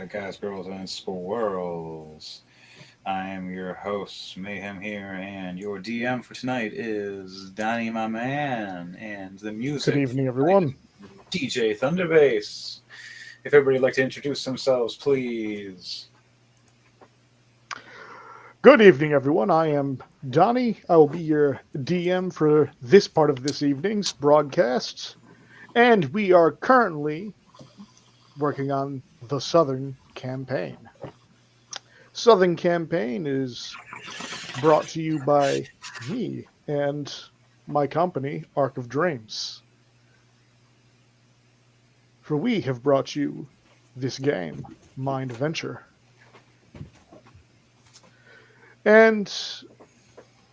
guys, girls, and squirrels. I am your host, Mayhem here, and your DM for tonight is Donnie, my man, and the Good music evening, everyone. DJ Thunderbase. If everybody would like to introduce themselves, please. Good evening, everyone. I am Donnie. I will be your DM for this part of this evening's broadcast. And we are currently working on the Southern Campaign. Southern Campaign is brought to you by me and my company, Arc of Dreams. For we have brought you this game, Mind Venture. And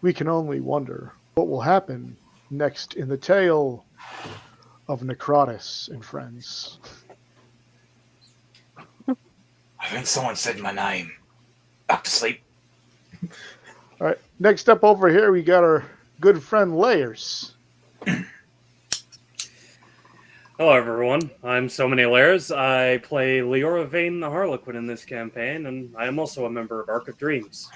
we can only wonder what will happen next in the tale of Necrotis and friends. I think someone said my name. Back to sleep. All right, next up over here, we got our good friend Layers. Hello, everyone. I'm So Many Layers. I play Leora Vane the Harlequin in this campaign, and I am also a member of Arc of Dreams.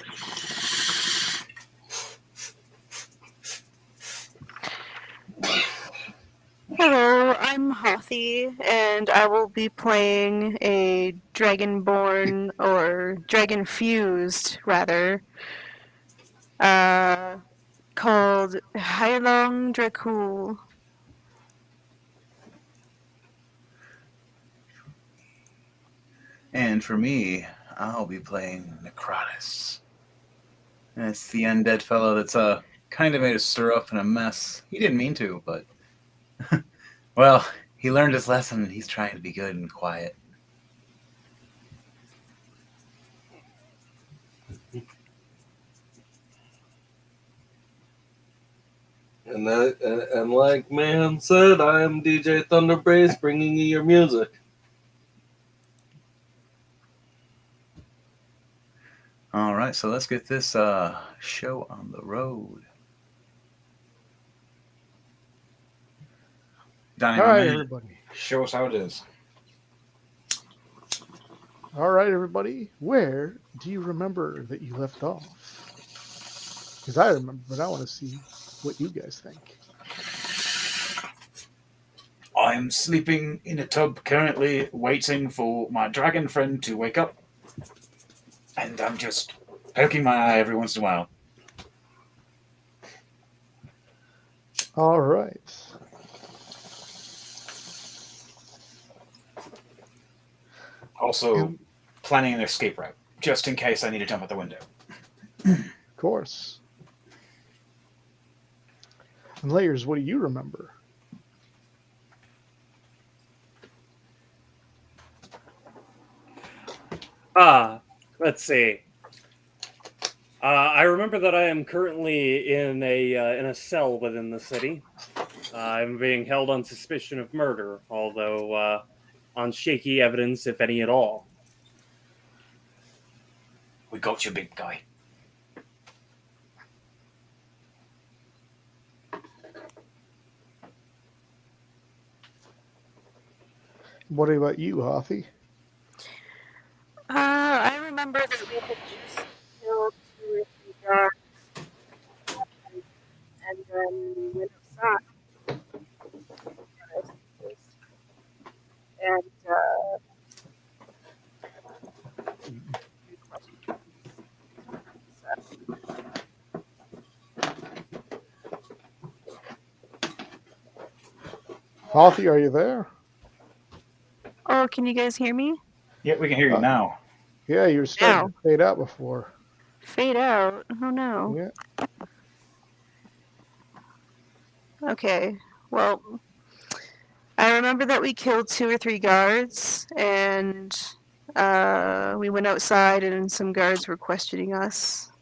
Hello, I'm Hothy, and I will be playing a Dragonborn, or Dragon Fused, rather, called Hailong Dracul. And for me, I'll be playing Necrotis. And it's the undead fellow that's kind of made a stir up and a mess. He didn't mean to, but well, he learned his lesson and he's trying to be good and quiet. And like Mayhem said, I am DJ Thunderbrace bringing you your music. All right, so let's get this show on the road. Donnie, All my right, man, everybody. show us how it is. All right, everybody. Where do you remember that you left off? Because I remember, but I want to see what you guys think. I'm sleeping in a tub currently, waiting for my dragon friend to wake up. And I'm just poking my eye every once in a while. All right. Also, And, planning an escape route, just in case I need to jump out the window. of course. And Layers, what do you remember? Let's see. I remember that I am currently in a cell within the city. I'm being held on suspicion of murder, although on shaky evidence, if any at all. We got you, big guy. What about you, Hothy? I remember that we had just killed 2 or 3 guards, and then we went outside. And, Hothy, are you there? oh, can you guys hear me? Yeah, we can hear you now. Yeah, you were starting to fade out before. Fade out? Oh no. Yeah. Okay, well, I remember that we killed 2 or 3 guards, and we went outside, and some guards were questioning us.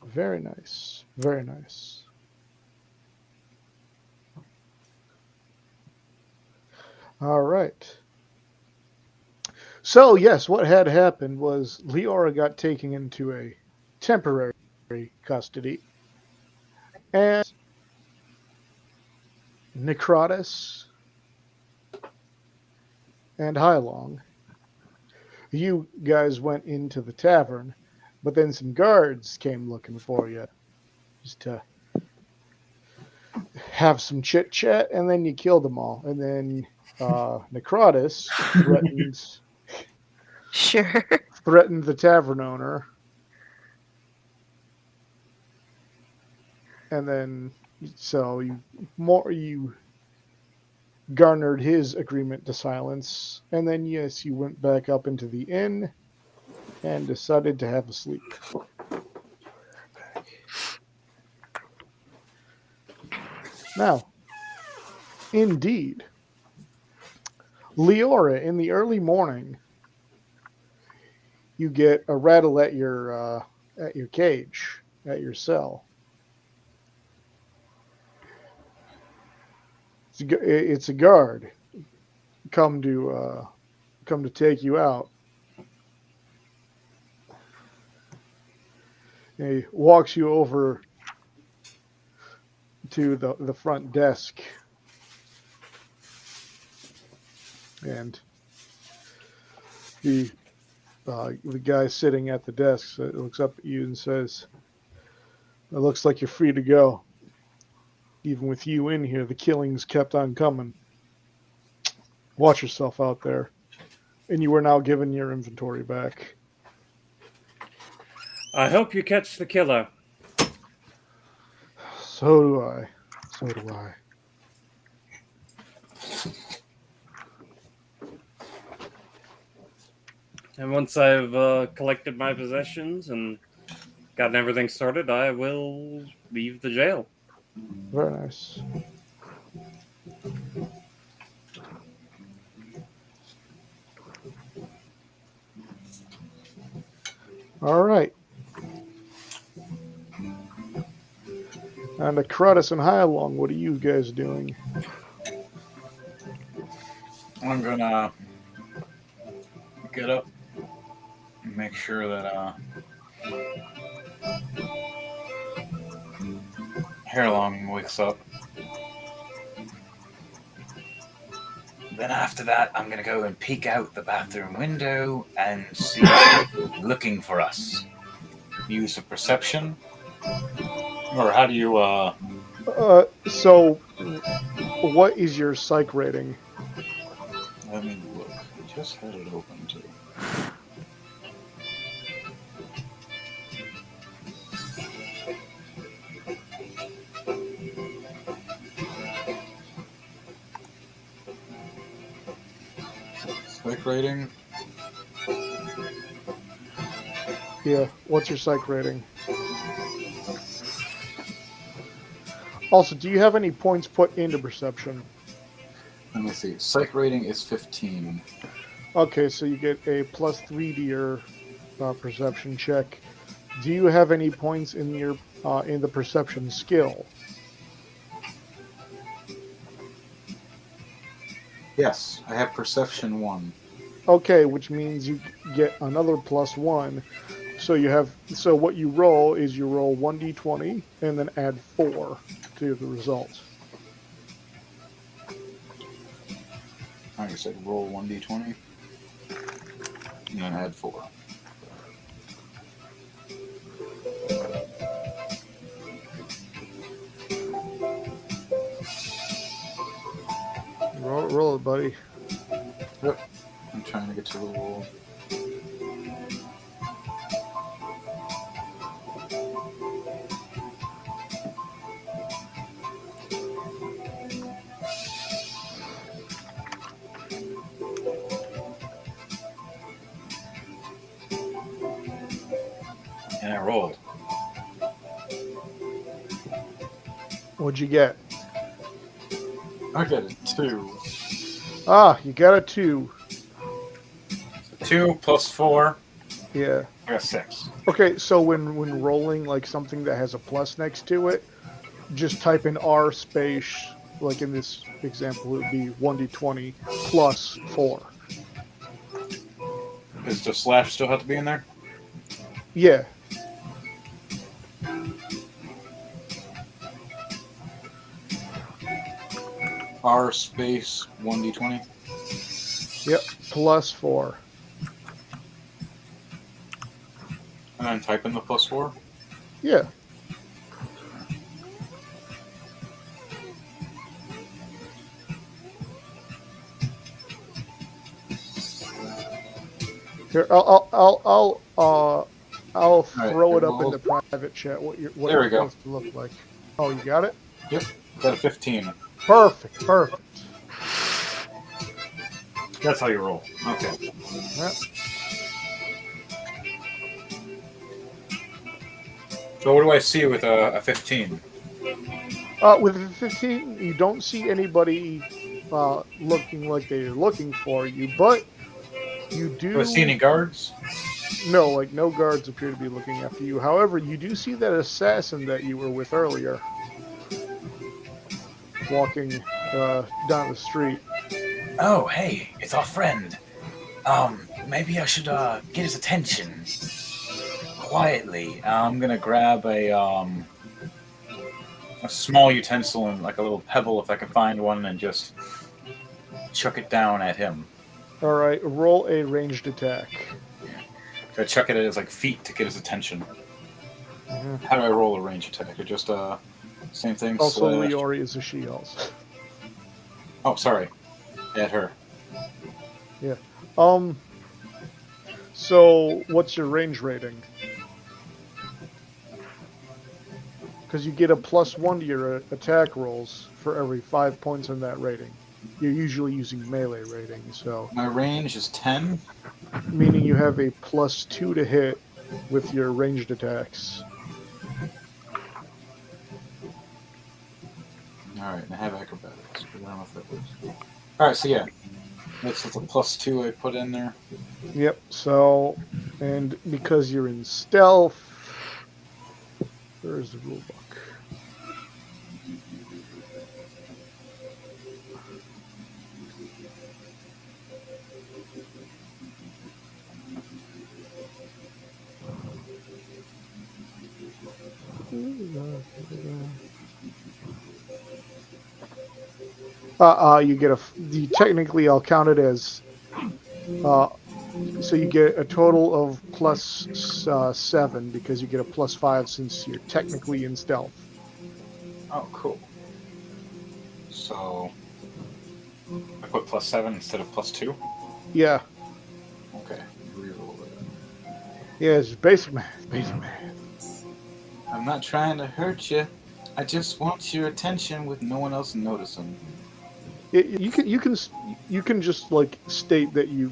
Very nice. Very nice. All right. So, yes, what had happened was Leora got taken into a temporary custody, and Necrotis and Hylong. You guys went into the tavern, but then some guards came looking for you, just to have some chit chat, and then you killed them all. And then Necrotus Sure. threatened the tavern owner, and then so you garnered his agreement to silence, and then yes, you went back up into the inn and decided to have a sleep. Now, indeed, Leora, in the early morning, you get a rattle at your cage, at your cell. It's a guard come to take you out. He walks you over to the front desk, and the guy sitting at the desk looks up at you and says, "It looks like you're free to go. Even with you in here, the killings kept on coming. Watch yourself out there." And you are now given your inventory back. I hope you catch the killer. So do I. So do I. And once I've collected my possessions and gotten everything started, I will leave the jail. Very nice. All right. And Necrotus and Hylong, what are you guys doing? I'm gonna get up and make sure that Hairlong wakes up. Then after that, I'm gonna go and peek out the bathroom window and see looking for us. Use of perception, or how do you? So, what is your psych rating? Let me look. I just had it open too. Psych rating. Yeah, what's your psych rating? Also, do you have any points put into perception? Let me see. Psych rating is 15. Okay, so you get a +3 to your perception check. Do you have any points in your in the perception skill? Yes, I have perception 1. Okay, which means you get another +1. So what you roll is you roll 1d20 and then add 4 to the result. Like I said, roll 1d20 and then add 4. Roll it, buddy. Yep. I'm trying to get to the roll. And I rolled. What'd you get? I got a 2. Ah, you got a 2. 2 plus 4. Yeah. I got 6. Okay, so when rolling like something that has a plus next to it, just type in R space, like in this example, it would be 1d20 plus 4. Does the slash still have to be in there? Yeah. R space 1d20. Yep, +4. And then type in the +4. Yeah. Here, I'll throw it up in the private chat. What There we it's go. supposed to look like. Oh, you got it? Yep, got a 15. Perfect. That's how you roll. Okay. Yeah. So what do I see with a 15? With the 15, you don't see anybody looking like they're looking for you, but you do. Do I see any guards? No, like no guards appear to be looking after you. However, you do see that assassin that you were with earlier walking down the street. Oh, hey, it's our friend. Maybe I should get his attention quietly. I'm gonna grab a small utensil and like a little pebble if I can find one, and just chuck it down at him. All right, roll a ranged attack. I chuck it at his like feet to get his attention. Mhm. How do I roll a range attack? Or just same thing? Also, slash- Leori is a she also. Oh, sorry. At her. So what's your range rating? Because you get a +1 to your attack rolls for every 5 points in that rating. You're usually using melee rating, so My range is 10. meaning you have a +2 to hit with your ranged attacks. Alright, and I have acrobatics, but I don't know if that works. Alright, so yeah. That's a +2 I put in there. Yep. So, and because you're in stealth, where's the rule book? You get technically I'll count it as so you get a total of +7 because you get a +5 since you're technically in stealth. Oh, cool. So I put +7 instead of +2? Yeah. Okay. Reroll it. Yeah, it's basic math. Basic math. I'm not trying to hurt you. I just want your attention with no one else noticing. You can just like state that you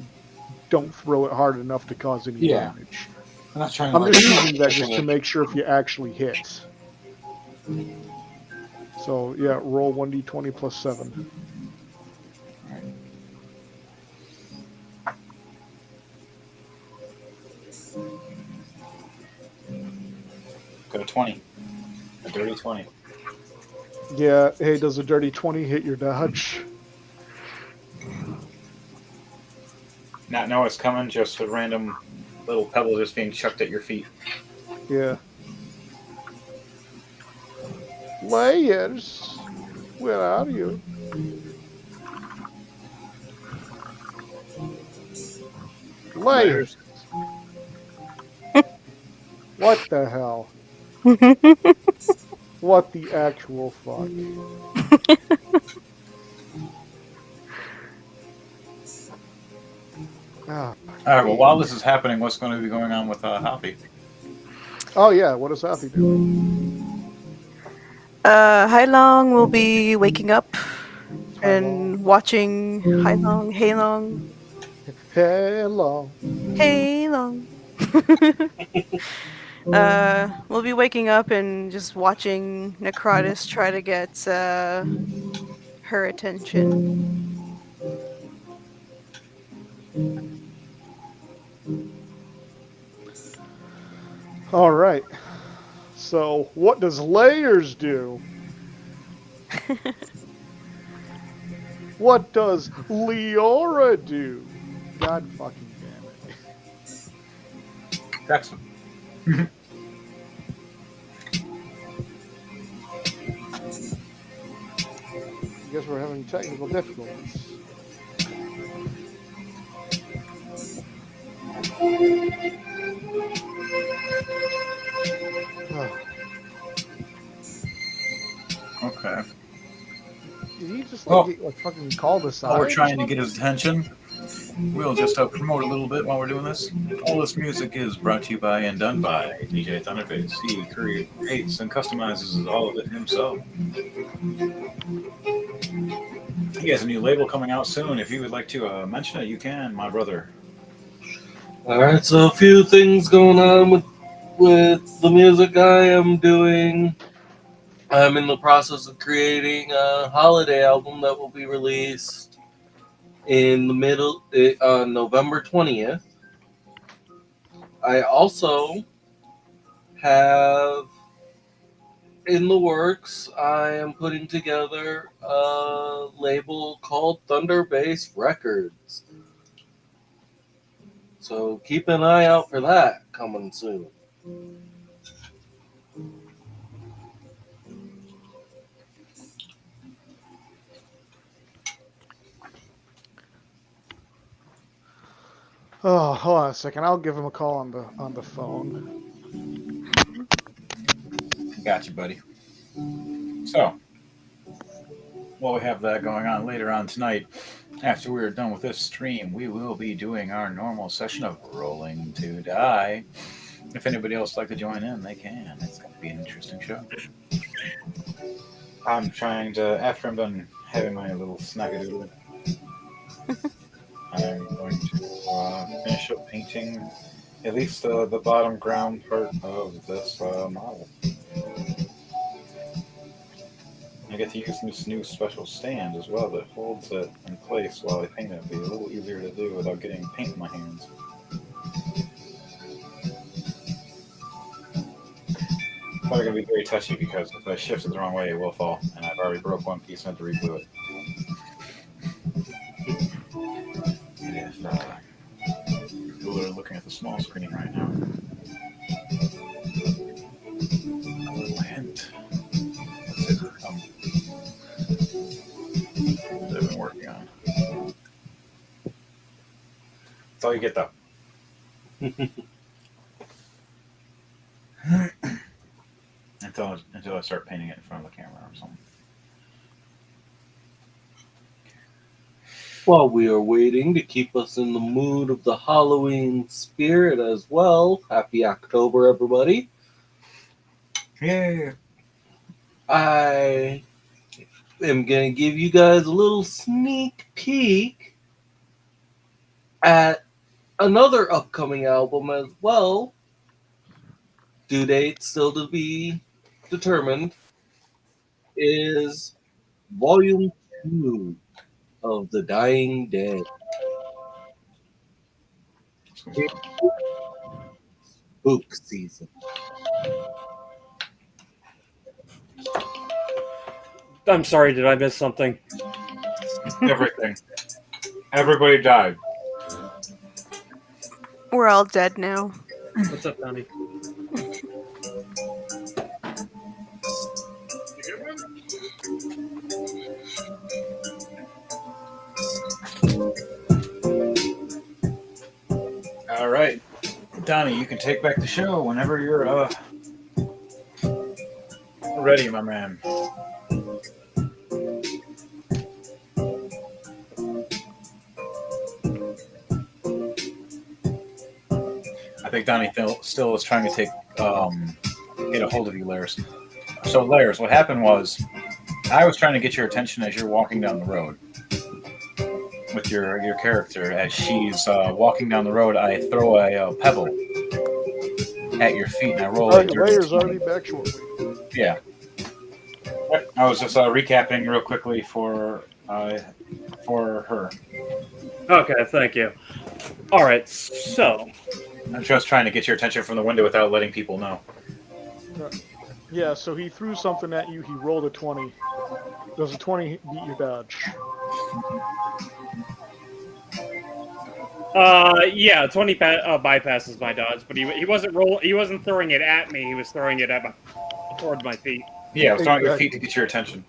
don't throw it hard enough to cause any Yeah. damage. I'm not trying to I'm just using that just to make sure if you actually hit. So yeah, roll 1d20 +7. Got a 20. A dirty 20. Yeah, hey, does a dirty 20 hit your dodge? Not know it's coming, just a random little pebble just being chucked at your feet. Yeah. Layers, where are you? Layers. What the hell? What the actual fuck? Ah. Alright, well, while this is happening, what's going to be going on with Hoppy? Oh yeah, what does Happy do? Hailong will be waking up and Hailong. watching Hailong. Hello. We'll be waking up and just watching Necrotis try to get her attention. All right. So, what does Layers do? What does Leora do? God fucking damn it. Jackson. I guess we're having technical difficulties. Oh, Okay. did he just Well, get like fucking called aside? While we're or trying to get something? his attention, we'll just promote a little bit while we're doing this. All this music is brought to you by and done by DJ Thunderface. He creates and customizes all of it himself. He has a new label coming out soon. If you would like to mention it, you can, my brother. All right, so a few things going on with the music I am doing. I'm in the process of creating a holiday album that will be released in the middle on November 20th. I also have in the works, I am putting together a label called Thunder Bass Records. So keep an eye out for that coming soon. Oh, hold on a second. I'll give him a call on the phone. Got you, buddy. So, while we have that going on later on tonight, after we're done with this stream, we will be doing our normal session of Rolling to Die. If anybody else would like to join in, they can. It's going to be an interesting show. I'm trying to, after I'm done having my little snackadoodle, I'm going to finish up painting at least the bottom ground part of this model. I get to use this new special stand as well that holds it in place while I paint it. It'll be a little easier to do without getting paint in my hands. Probably going to be very touchy because if I shift it the wrong way, it will fall. And I've already broke one piece and had to reglue it. If people are looking at the small screen right now. A little hint. That's it. That I've been working on. That's all you get, though. Until I start painting it in front of the camera or something. While we are waiting to keep us in the mood of the Halloween spirit as well, happy October, everybody. Yeah. I am going to give you guys a little sneak peek at another upcoming album as well. Due date still to be determined, is Volume 2 of The Dying Dead. Spook season. I'm sorry, did I miss something? Everything. Everybody died. We're all dead now. What's up, Donnie? All right. Donnie, you can take back the show whenever you're ready, my man. I think Donnie still is trying to get a hold of you, Lares. So, Lares, what happened was I was trying to get your attention as you're walking down the road with your character. As she's walking down the road, I throw a pebble at your feet and I roll All it. right, Layers already back shortly. Yeah. I was just recapping real quickly for her. Okay, thank you. All right, so I'm just trying to get your attention from the window without letting people know. Yeah, so he threw something at you. He rolled a 20. Does a 20 beat your dodge? Yeah, 20 bypasses my dodge, but he wasn't throwing it at me. He was throwing it toward my feet. Yeah, I was throwing your feet to get your attention.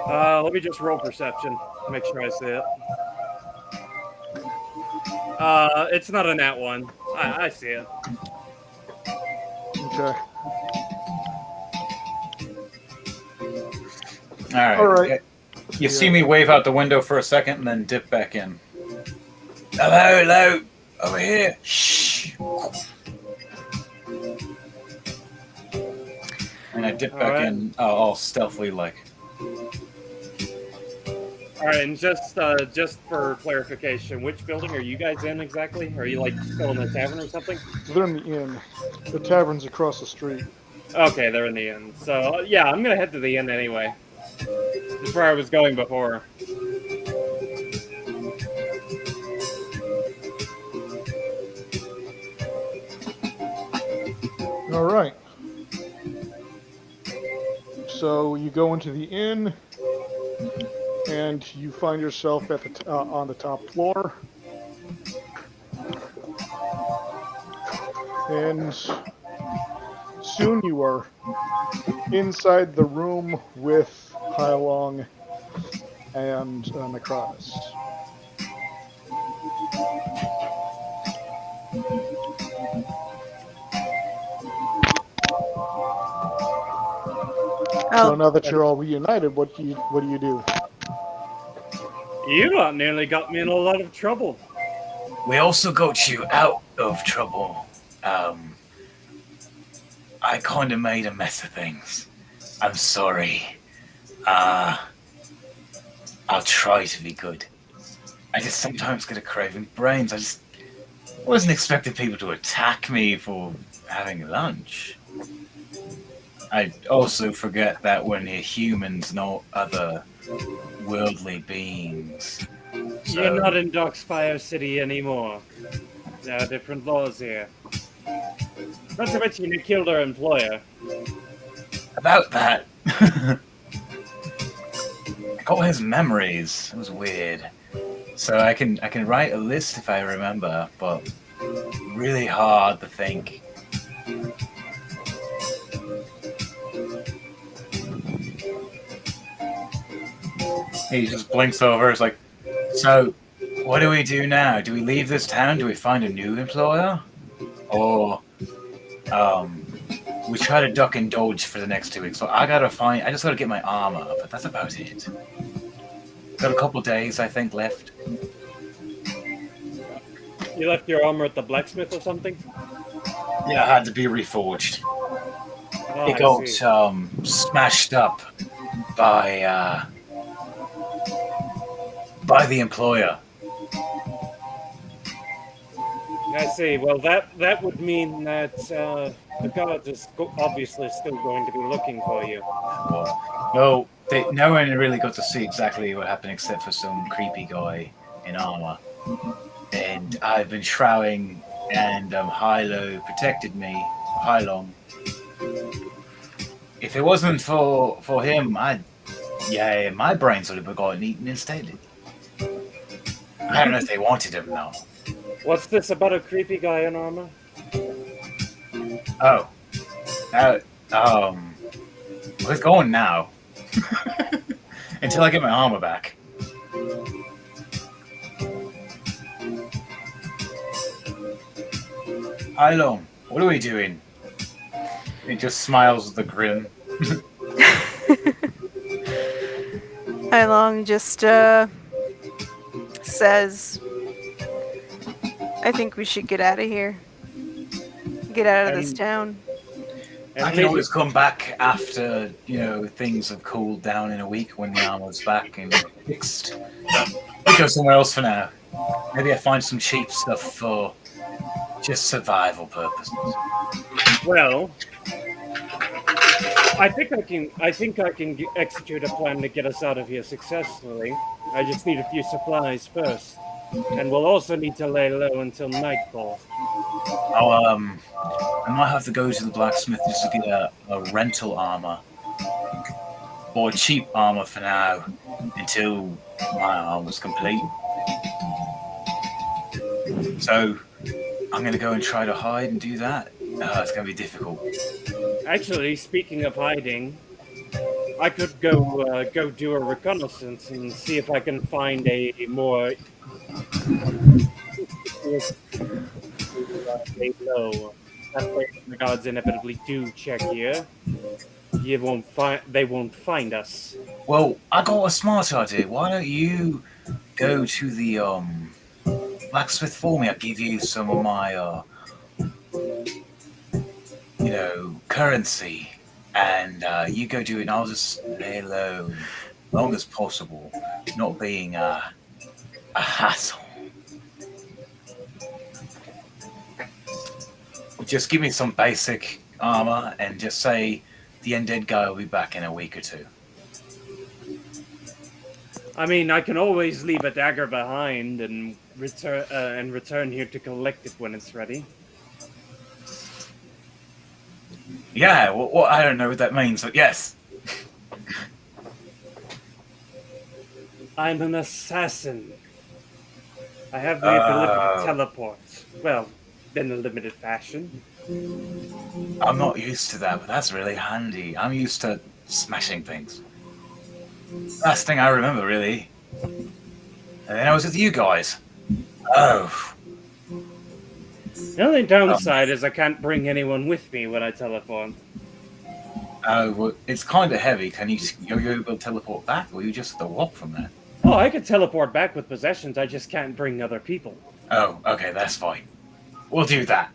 Let me just roll perception. Make sure I see it. It's not a nat one. I see it. Okay. All right. You see me wave out the window for a second and then dip back in. Hello, hello, over here. Shh. And I dip back in, all stealthily like. All right, and just for clarification, which building are you guys in exactly? Are you like still in the tavern or something? They're in the inn. The tavern's across the street. Okay, they're in the inn. So yeah, I'm gonna head to the inn anyway. That's where I was going before. All right. So you go into the inn, and you find yourself at the on the top floor. And soon you are inside the room with Hylong and Necrotis. So now that you're all reunited, what do you do? You lot nearly got me in a lot of trouble. We also got you out of trouble. I kind of made a mess of things. I'm sorry. I'll try to be good. I just sometimes get a craving brains. I wasn't expecting people to attack me for having lunch. I also forget that we're near humans, not other worldly beings. So, You're not in Darkspire City anymore. There are different laws here. Not to mention you killed our employer. about that, I got his memories. It was weird. So I can write a list if I remember, but really hard to think. He just blinks over. It's like, so what do we do now? Do we leave this town? Do we find a new employer? Or we try to duck and dodge for the next 2 weeks. So I just gotta get my armor, but that's about it. Got a couple days, I think, left. You left your armor at the blacksmith or something? Yeah, I had to be reforged. Oh, It got smashed up by the employer. I see. Well, that would mean that the guard is obviously still going to be looking for you. Well, no one really got to see exactly what happened except for some creepy guy in armor. And I've been shrouding, and Hilo protected me. Hylong. If it wasn't for him, my brains would have gotten eaten instead. I don't know if they wanted him though. What's this about a creepy guy in armor? Oh. Where's going now? Until I get my armor back. Hylong, what are we doing? He just smiles with a grin. Hylong just says, I think we should get out of here. Get out of this town. I can always come back after, things have cooled down in a week when the armor's back and fixed. I'll go somewhere else for now. Maybe I find some cheap stuff for just survival purposes. Well, I think I can execute a plan to get us out of here successfully. I just need a few supplies first, and we'll also need to lay low until nightfall. I might have to go to the blacksmith just to get a rental armor or cheap armor for now until my armor's complete. So I'm gonna go and try to hide and do that. It's gonna be difficult. Actually, speaking of hiding, I could go do a reconnaissance and see if I can find a more Lay low. That way, when the gods inevitably do check here, you won't find. They won't find us. Well, I got a smart idea. Why don't you go to the blacksmith for me? I'll give you some of my currency, and you go do it, and I'll just lay low, as long as possible, not being a hassle. Just give me some basic armor, and just say the undead guy will be back in a week or two. I mean, I can always leave a dagger behind and return here to collect it when it's ready. Yeah, well, I don't know what that means, but yes. I'm an assassin. I have the ability to teleport. Well, in a limited fashion. I'm not used to that, but that's really handy. I'm used to smashing things. Last thing I remember, really. And then I was with you guys. Oh. The only downside is I can't bring anyone with me when I teleport. Oh, well, it's kind of heavy. Are you able to teleport back, or you just have to walk from there? Oh, I could teleport back with possessions, I just can't bring other people. Oh, okay, that's fine. We'll do that.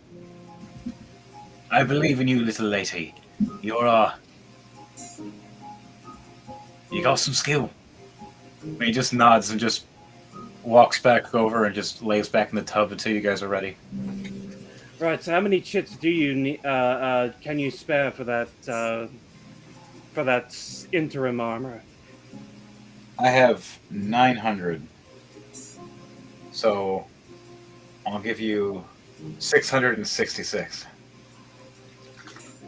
I believe in you, little lady. You're, you got some skill. And he just nods and just walks back over and just lays back in the tub until you guys are ready. Right, so how many chits do you need, can you spare for that interim armor? I have 900. So I'll give you 666.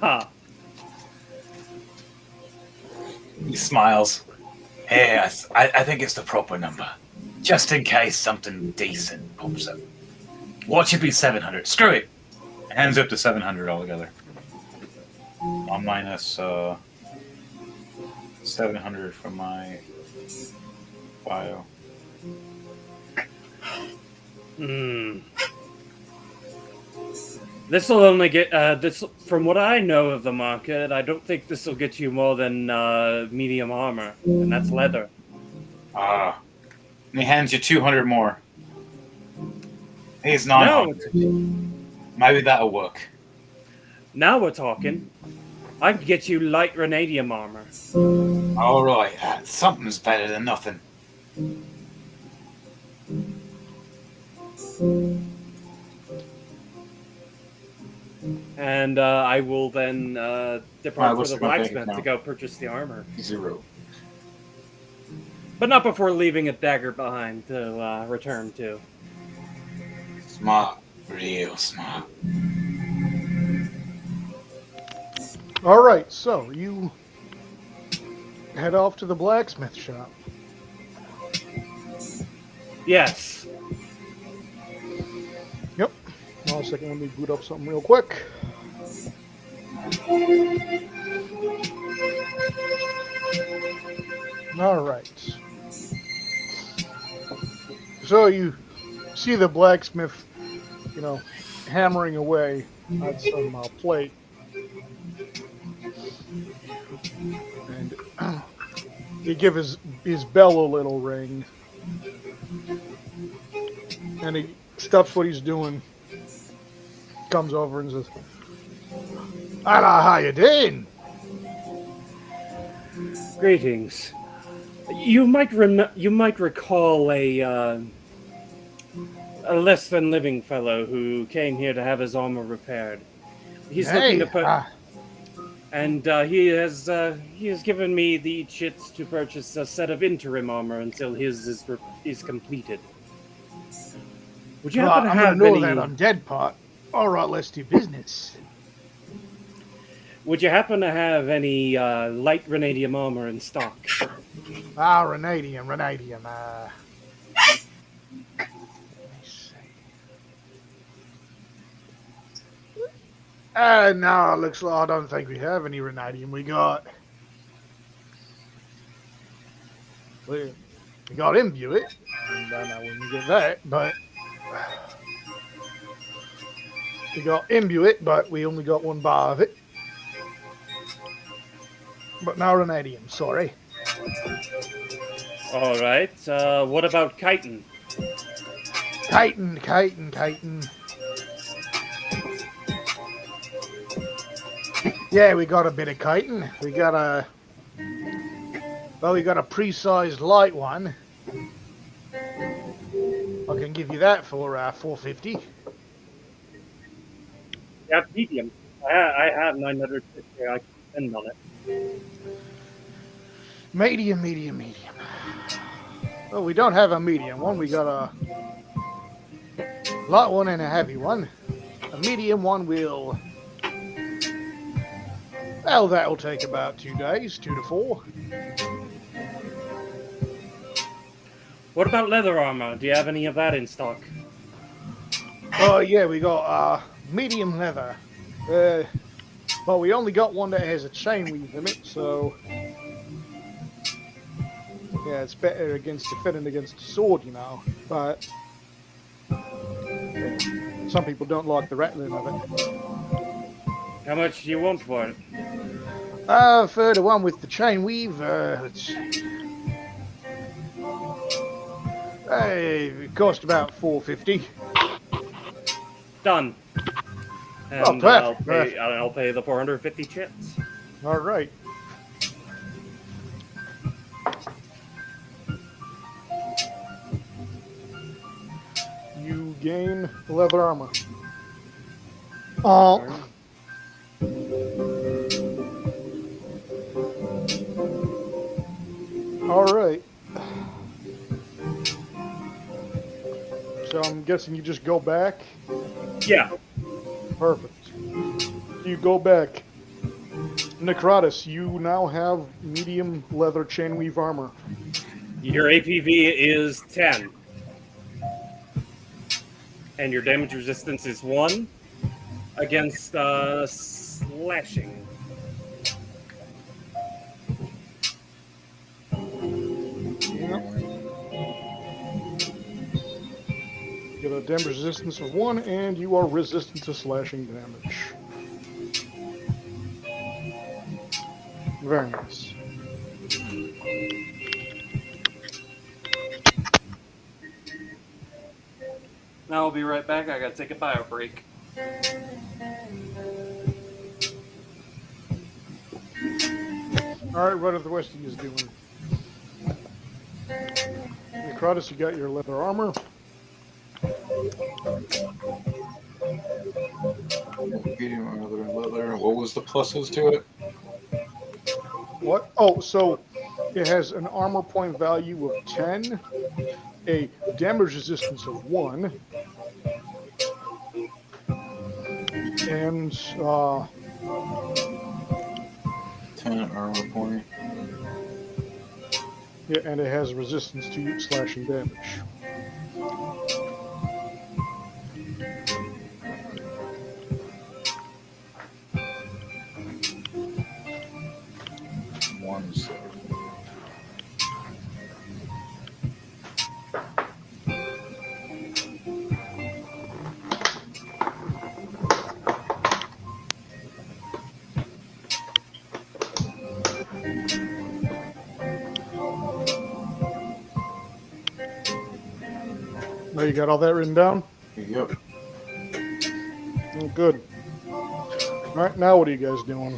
Ha! He smiles. Hey, I think it's the proper number. Just in case something decent pops up. What should be 700? Screw it! Hands up to 700 altogether. I'll minus 700 from my bio. This will only get this. From what I know of the market, I don't think this will get you more than medium armor, and that's leather. And he hands you 200 more. He's not. No. Maybe that'll work. Now we're talking. I can get you light Renadium armor. All right, something's better than nothing. And I will then depart for what's the my bank blacksmith to account? go purchase the armor. 0. But not before leaving a dagger behind to return to. Smart. Real smart. All right, so you head off to the blacksmith shop. Yes. Yep. Hold on a second, let me boot up something real quick. All right. So you see the blacksmith, hammering away on some plate. And you give his bell a little ring. And he stops what he's doing, comes over and says, "Hello, how you doing?" Greetings. You might recall a less than living fellow who came here to have his armor repaired. He's looking to put, and he has given me the chits to purchase a set of interim armor until his is completed. Would you happen to I'm have gonna know any? that undead part. All right, let's do business. Would you happen to have any light Renadium armor in stock? Renadium. Let me see. No, looks like I don't think we have any Renadium. We got Imbue it, and I know when we get that, but We got Imbuit, but we only got one bar of it. But not Vanadium, sorry. All right. What about chitin? Chitin. Yeah, we got a bit of chitin. We got a pre-sized light one. I can give you that for 450. Yeah, medium. I have 950. I can spend on it. Medium. Well, we don't have a medium one. We got a light one and a heavy one. A medium one will... Well, that'll take about 2 days, 2 to 4. What about leather armor? Do you have any of that in stock? Oh, yeah, we got medium leather. But we only got one that has a chain weave in it, so... Yeah, it's better against defending against a sword, you know. But... yeah, some people don't like the rattling of it. How much do you want for it? For the one with the chain weave, let's see. It cost about 450. Done. And Oh, perfect. I'll pay the 450 chips. All right. You gain leather armor. Oh. All right. So I'm guessing you just go back. Yeah. Perfect. You go back. Necrotus, you now have medium leather chainweave armor. Your APV is 10. And your damage resistance is 1 against slashing. You get a damage resistance of 1, and you are resistant to slashing damage. Very nice. Now I'll be right back. I gotta take a bio break. Alright, what are the rest of you doing? Necrotus, you got your leather armor. Medium armor, leather. What was the pluses to it? What? Oh, so it has an armor point value of 10, a damage resistance of 1, and 10 armor point. yeah, and it has resistance to slashing damage. One sec. Now you got all that written down? Yep. Oh, good. Alright, now what are you guys doing?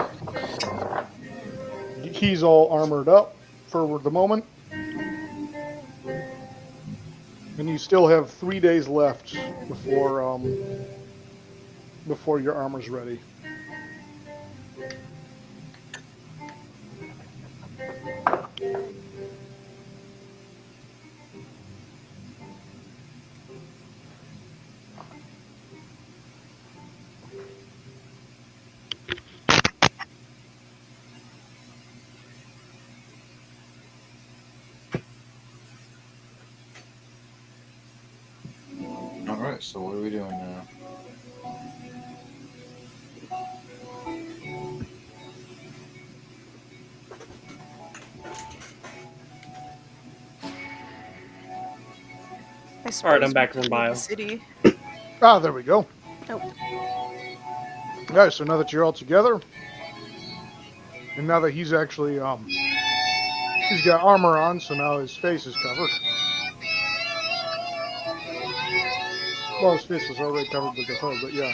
He's all armored up for the moment. And you still have 3 days left before your armor's ready. Alright, so what are we doing now? I Alright, I'm suppose back we from could leave bio. the city. Ah, there we go. Nope. Yeah, so now that you're all together, and now that he's actually, he's got armor on, so now his face is covered. Well, his face was already covered with the hood, but yeah.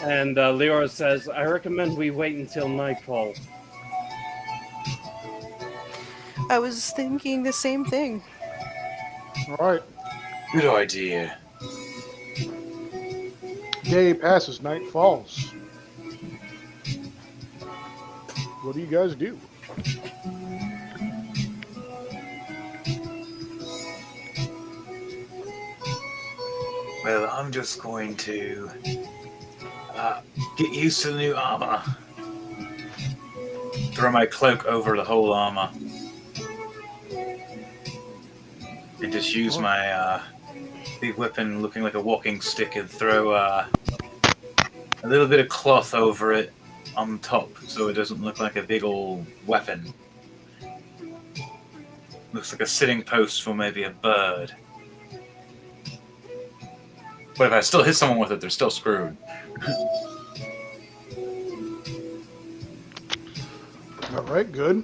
And Leora says, I recommend we wait until nightfall. I was thinking the same thing. All right. Good idea. Day passes, night falls. What do you guys do? Well, I'm just going to get used to the new armor. Throw my cloak over the whole armor. And just use my big weapon looking like a walking stick and throw a little bit of cloth over it on top so it doesn't look like a big old weapon. Looks like a sitting post for maybe a bird. But if I still hit someone with it, they're still screwed. All right, good.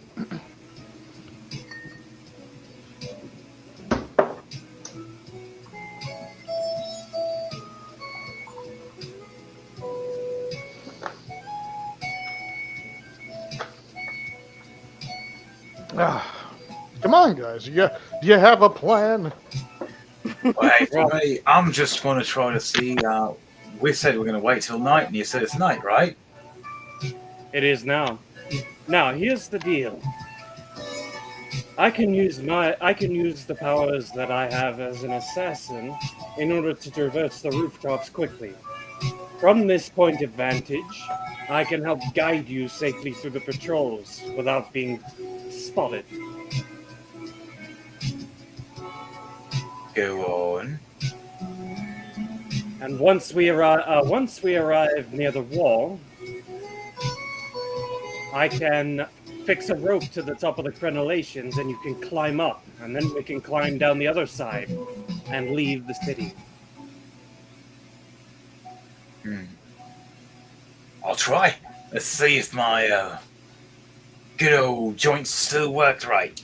Come on, guys. Do you have a plan? Well, hey, for me, I'm just going to try to see. We said we're going to wait till night, and you said it's night, right? It is now. Now, here's the deal. I can use the powers that I have as an assassin in order to traverse the rooftops quickly. From this point of vantage, I can help guide you safely through the patrols without being spotted. Go on. And once we arrive near the wall, I can fix a rope to the top of the crenellations, and you can climb up, and then we can climb down the other side and leave the city. I'll try. Let's see if my good old joints still worked right.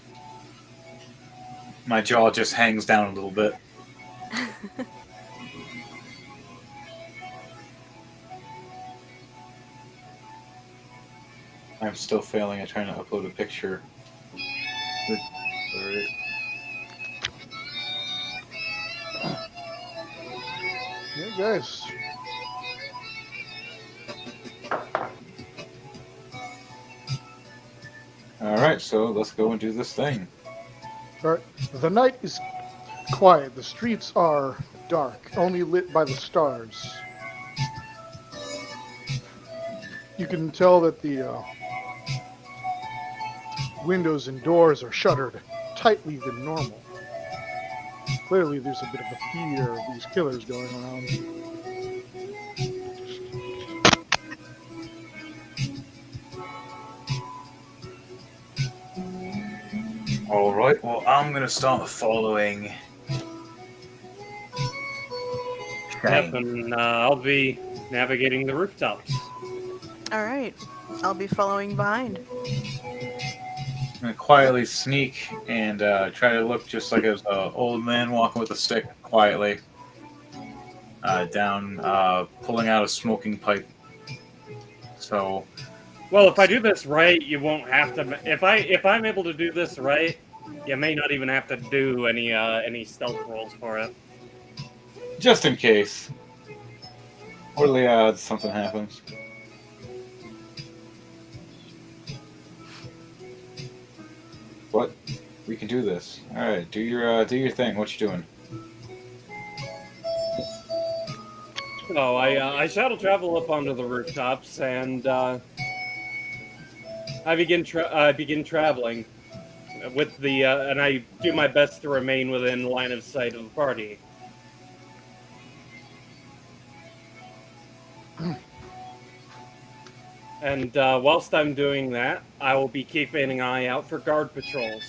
My jaw just hangs down a little bit. I'm still failing at trying to upload a picture. Yeah, guys. Alright, so let's go and do this thing. All right. The night is quiet. The streets are dark, only lit by the stars. You can tell that the windows and doors are shuttered tightly than normal. Clearly, there's a bit of a fear of these killers going around. Alright, well, I'm going to start following Yep, and I'll be navigating the rooftops. All right. I'll be following behind. I'm going to quietly sneak and try to look just like an old man walking with a stick quietly down, pulling out a smoking pipe. So, Well, if I do this right, you won't have to. If I'm able to do this right, you may not even have to do any stealth rolls for it. just in case. What are the odds something happens? What? We can do this. All right, do your thing. What you doing? So I shuttle travel up onto the rooftops, and I begin traveling with the and I do my best to remain within line of sight of the party. And whilst I'm doing that, I will be keeping an eye out for guard patrols.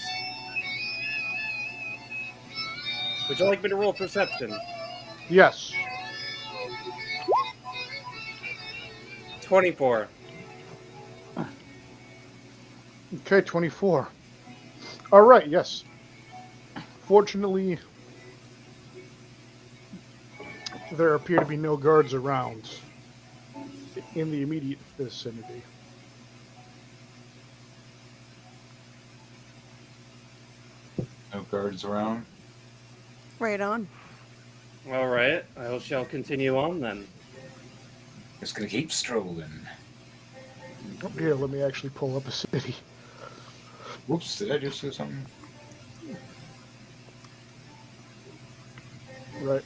Would you like me to roll perception? Yes. 24. Okay, 24. All right, yes. Fortunately, there appear to be no guards around in the immediate vicinity. No guards around. Right on. All right, I shall continue on then. Just gonna keep strolling. Here, let me actually pull up a city. Whoops! Did I just do something? Right.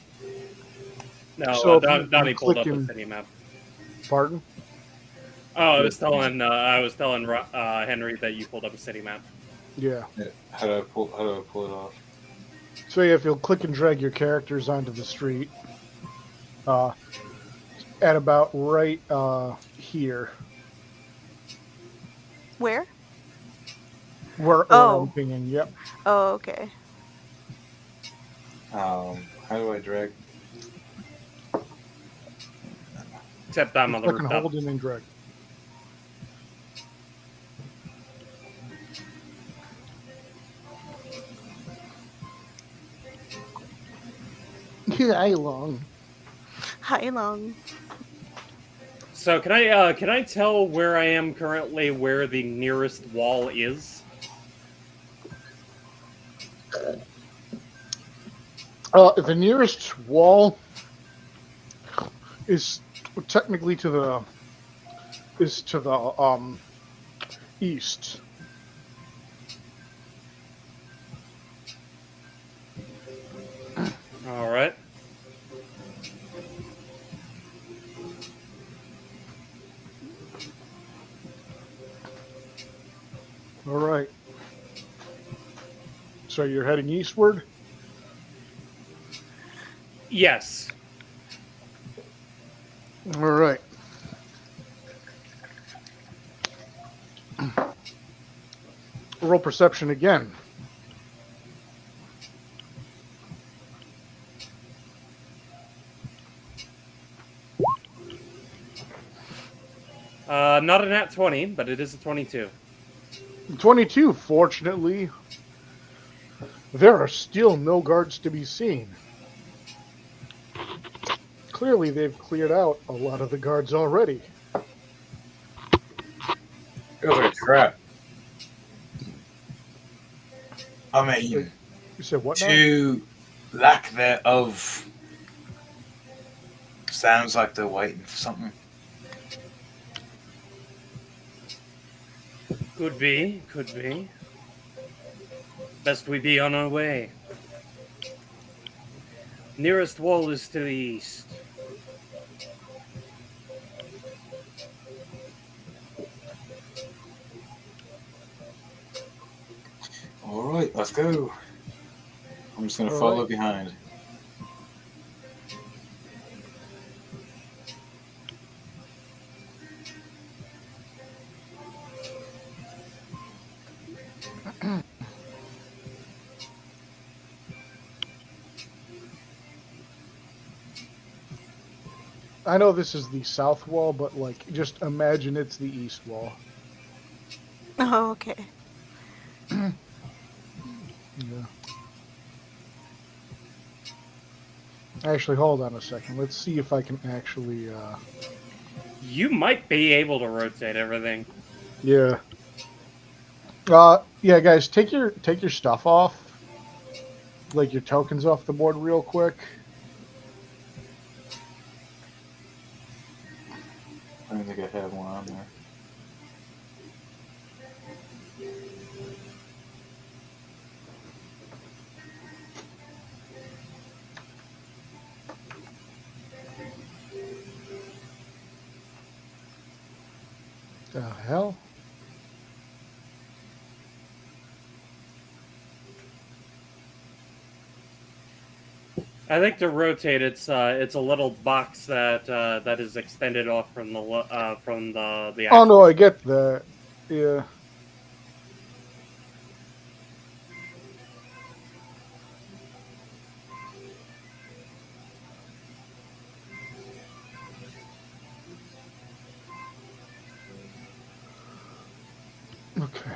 No, So if you Donnie pulled up click a in- city map. Pardon? Oh, I was telling Henry that you pulled up a city map. Yeah. How do I pull it off? So yeah, if you'll click and drag your characters onto the street, at about right here, Where? where Oh. I'm pinging. Yep. Oh, okay. How do I drag? Except I'm on the Click and rooftop. hold in and drag. Yeah, long. Hi, Long. So can I tell where I am currently, where the nearest wall is? The nearest wall is technically to the east. All right. All right. So you're heading eastward? Yes. All right. Roll perception again. Not a nat 20, but it is a 22. 22, fortunately. There are still no guards to be seen. Clearly, they've cleared out a lot of the guards already. Feels like a trap. I mean, You said what now? to lack thereof sounds like they're waiting for something. Could be, could be. Best we be on our way. Nearest wall is to the east. All right, let's go. I'm just gonna All follow right. behind. I know this is the south wall, but like, just imagine it's the east wall. Oh, okay. Yeah. Actually, hold on a second. Let's see if I can actually. You might be able to rotate everything. Yeah. Yeah, guys, take your stuff off, like your tokens off the board, real quick. I don't think I have one on there. The hell? I think to rotate, it's a little box that that is extended off from the Oh no, axis. I get that. Yeah. Okay.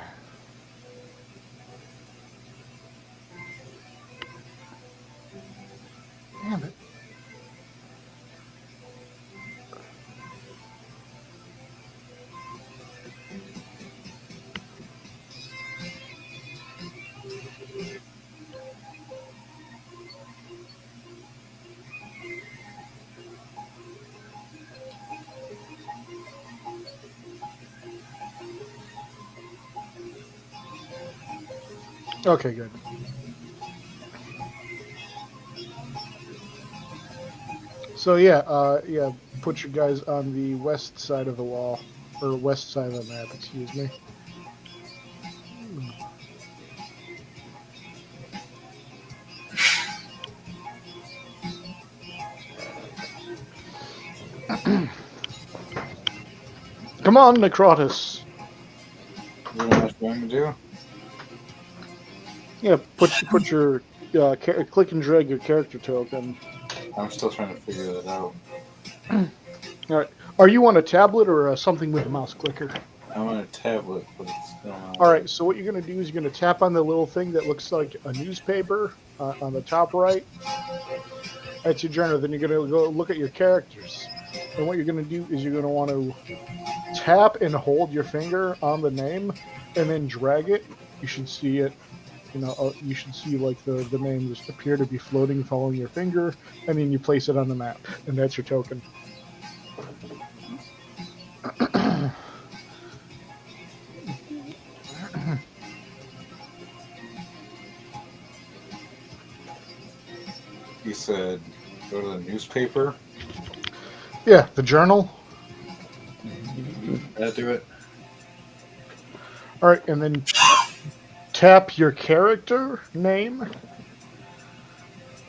Damn it. Okay, good. So yeah, put your guys on the west side of the wall, or west side of the map. Excuse me. Come on, Necrotus. What am I going to do? Yeah, put your click and drag your character token. I'm still trying to figure that out. All right. Are you on a tablet or something with a mouse clicker? I'm on a tablet, but it's still not. All right. So what you're going to do is you're going to tap on the little thing that looks like a newspaper on the top right. That's your journal. Then you're going to go look at your characters. And what you're going to do is you're going to want to tap and hold your finger on the name, and then drag it. You should see it. You should see like the name just appear to be floating following your finger, and then you place it on the map, and that's your token. He said, go to the newspaper. Yeah, the journal. That do it? All right, and then tap your character name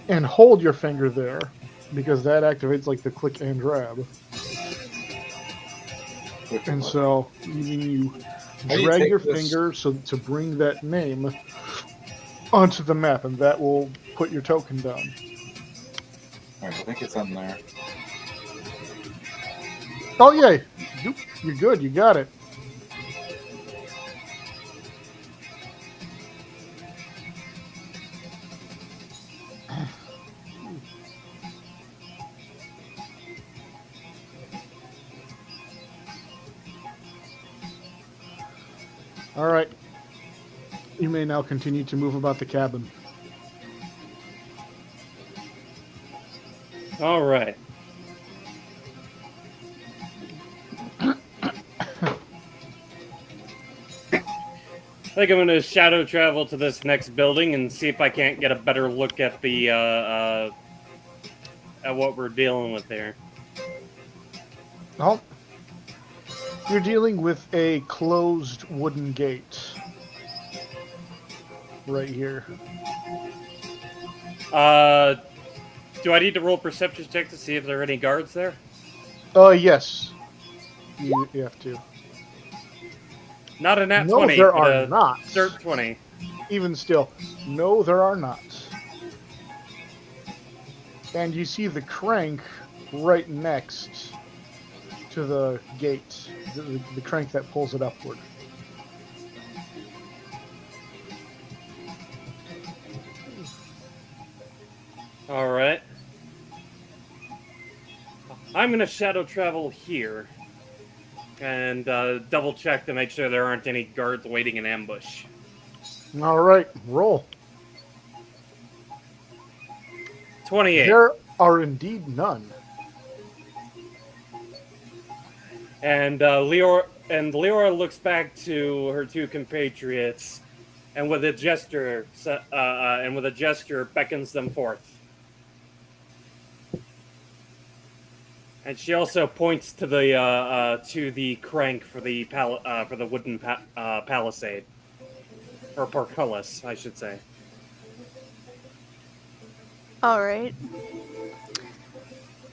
and hold your finger there, because that activates like the click and grab. And so you How do you drag take your this? finger so to bring that name onto the map, and that will put your token down. Alright, I think it's on there. Oh yeah, you're good. You got it. All right. You may now continue to move about the cabin. All right. I think I'm going to shadow travel to this next building and see if I can't get a better look at the at what we're dealing with there. Oh, you're dealing with a closed wooden gate right here. Do I need to roll perception check to see if there are any guards there? Yes. You have to. Not a nat No, 20, there but are a not. dirt 20. Even still, no, there are not. And you see the crank right next to the gate, the crank that pulls it upward. All right. I'm going to shadow travel here and double check to make sure there aren't any guards waiting in ambush. All right, roll. 28. There are indeed none. And Leora looks back to her two compatriots, and with a gesture, beckons them forth. And she also points to the crank for the wooden palisade, or portcullis, I should say. All right.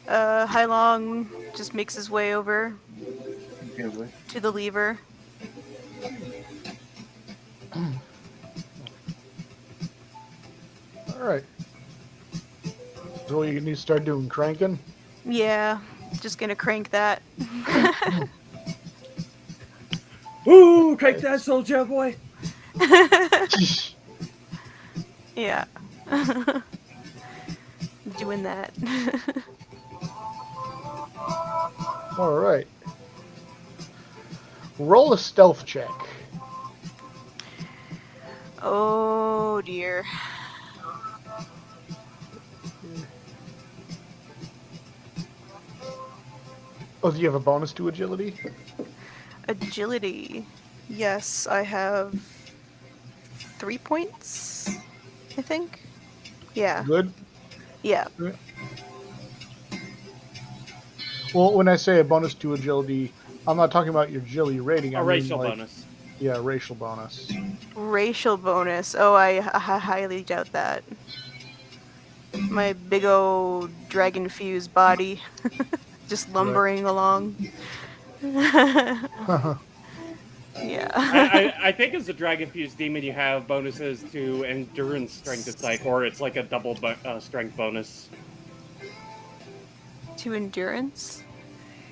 Hai Long just makes his way over Give it. to the lever. All right. So you need to start doing cranking. Yeah, just gonna crank that. Ooh, crank that soldier boy. Yeah. Doing that. All right. Roll a stealth check. Oh dear. Oh, do you have a bonus to agility? Agility. Yes, I have 3 points, I think. Yeah. Good. Yeah. Well, when I say a bonus to agility, I'm not talking about your agility rating. I A mean, racial like, bonus. Yeah, racial bonus. Racial bonus. Oh, I highly doubt that. My big old dragon fused body just lumbering along. Yeah. I think as a dragon fused demon, you have bonuses to endurance strength. It's like, or it's like a double strength bonus. To endurance?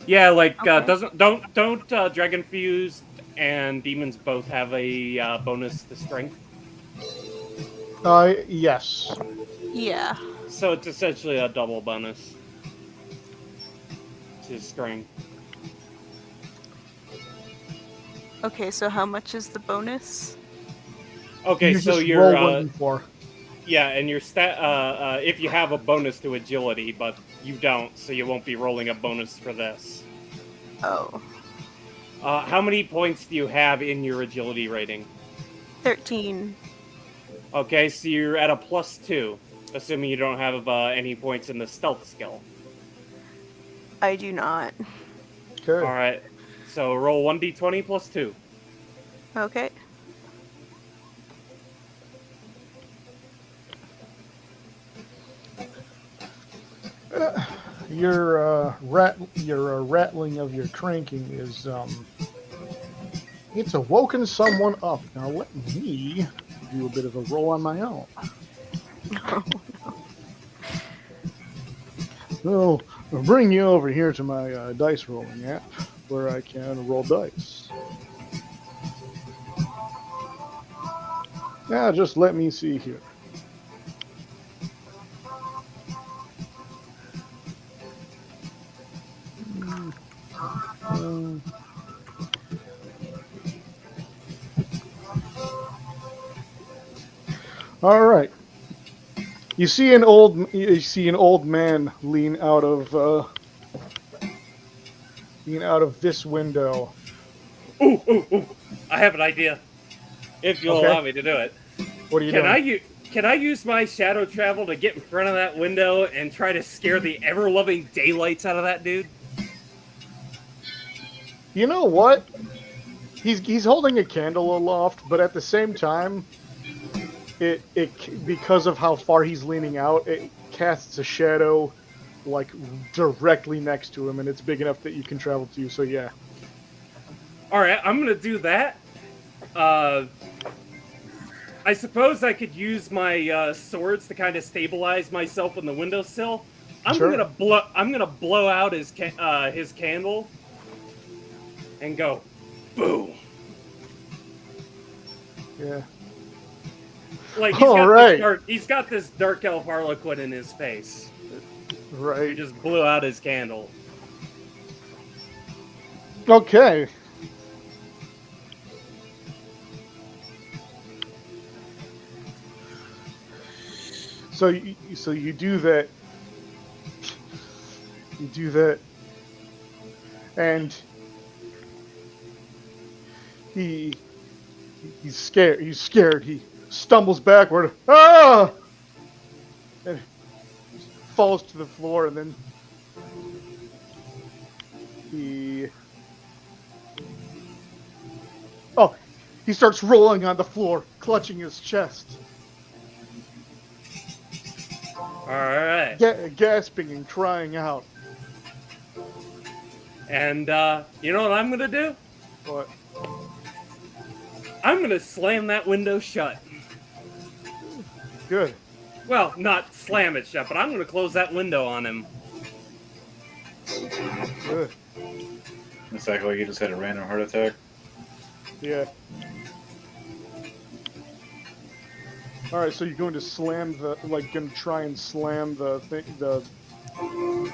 Yeah, like Okay. don't dragon fused and demons both have a bonus to strength? Yes. Yeah. So it's essentially a double bonus to strength. Okay, so how much is the bonus? Okay, You so just you're roll 1d4. yeah, and your stat if you have a bonus to agility, but you don't, so you won't be rolling a bonus for this. Oh. How many points do you have in your agility rating? 13. Okay, so you're at a +2, assuming you don't have any points in the stealth skill. I do not. Okay. All right, so roll 1d20 +2. Okay. Your rattling of your cranking is it's awoken someone up. Now let me do a bit of a roll on my own. So I'll bring you over here to my dice rolling app where I can roll dice. Now just let me see here. All right. You see an old man lean out of this window. Ooh! I have an idea. If you'll Okay. allow me to do it, What are you doing? Can I use my shadow travel to get in front of that window and try to scare the ever-loving daylights out of that dude? You know what? He's holding a candle aloft, but at the same time, it because of how far he's leaning out, it casts a shadow like directly next to him, and it's big enough that you can travel to. So yeah. All right, I'm gonna do that. I suppose I could use my swords to kind of stabilize myself on the windowsill. Sure. I'm gonna blow out his candle and go, boom. Yeah. Like he's got this dark elf harlequin in his face. He Right. just blew out his candle. Okay. So you do that. You do that, and he's scared. He's scared. He stumbles backward. Ah! And falls to the floor, and then he starts rolling on the floor, clutching his chest. All All right. gasping and crying out. And you know what I'm gonna do? But I'm gonna slam that window shut. good. Well, not slam it shut, but I'm gonna close that window on him. Good. It's like you just had a random heart attack. Yeah. All right, so you're going to slam gonna try and slam the thing, the. I'm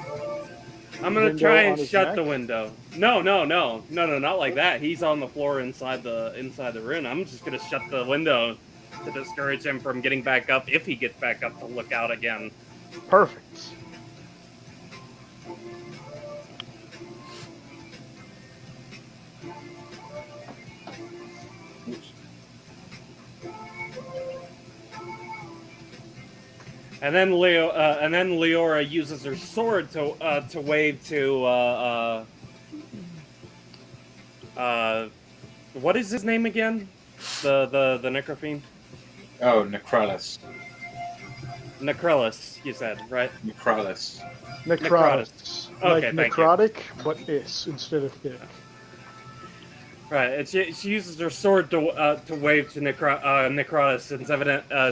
gonna Window try on and his shut neck? the window. No, not like that. He's on the floor inside the room. I'm just gonna shut the window to discourage him from getting back up if he gets back up to look out again. Perfect. And then Leora uses her sword to wave to what is his name again? The Necrofiend? Oh, Necrotis. Necrellus, you said, right? Necrotis. Necrotis. Okay, Like thank you. necrotic, but is instead of ick. Right, and she uses her sword to wave to Necrotis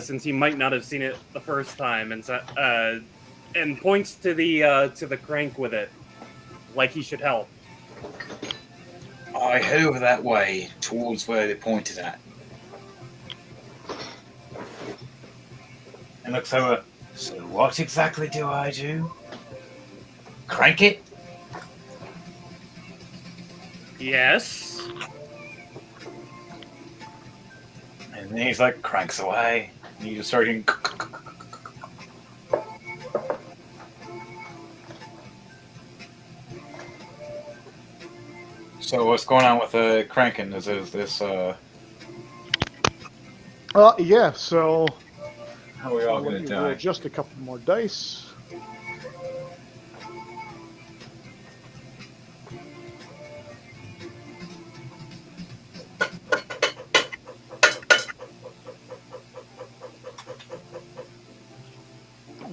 since he might not have seen it the first time, and points to the crank with it, like he should help. I head over that way, towards where they pointed at. And looks over. So what exactly do I do? Crank it? Yes. And then he's like, cranks away. And you just start hearing. So what's going on with the cranking? Is this Yeah. So how are we all let gonna me roll die? just a couple more dice.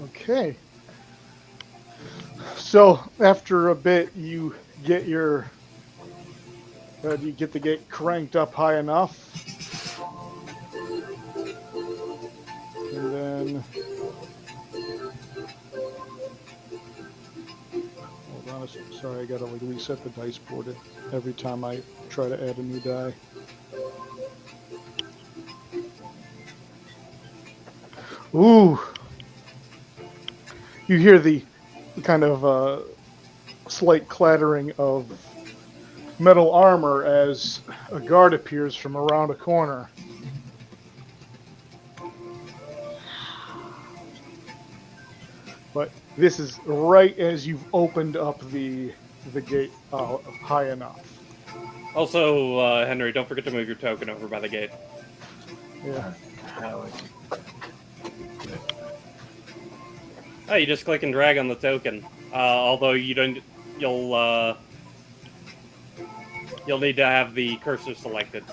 Okay. So after a bit, you get the gate cranked up high enough, and then hold on. Sorry, I gotta reset the dice board every time I try to add a new die. Ooh. You hear the kind of slight clattering of metal armor as a guard appears from around a corner. But this is right as you've opened up the gate high enough. Also, Henry, don't forget to move your token over by the gate. Yeah. Oh, you just click and drag on the token. Although you'll need to have the cursor selected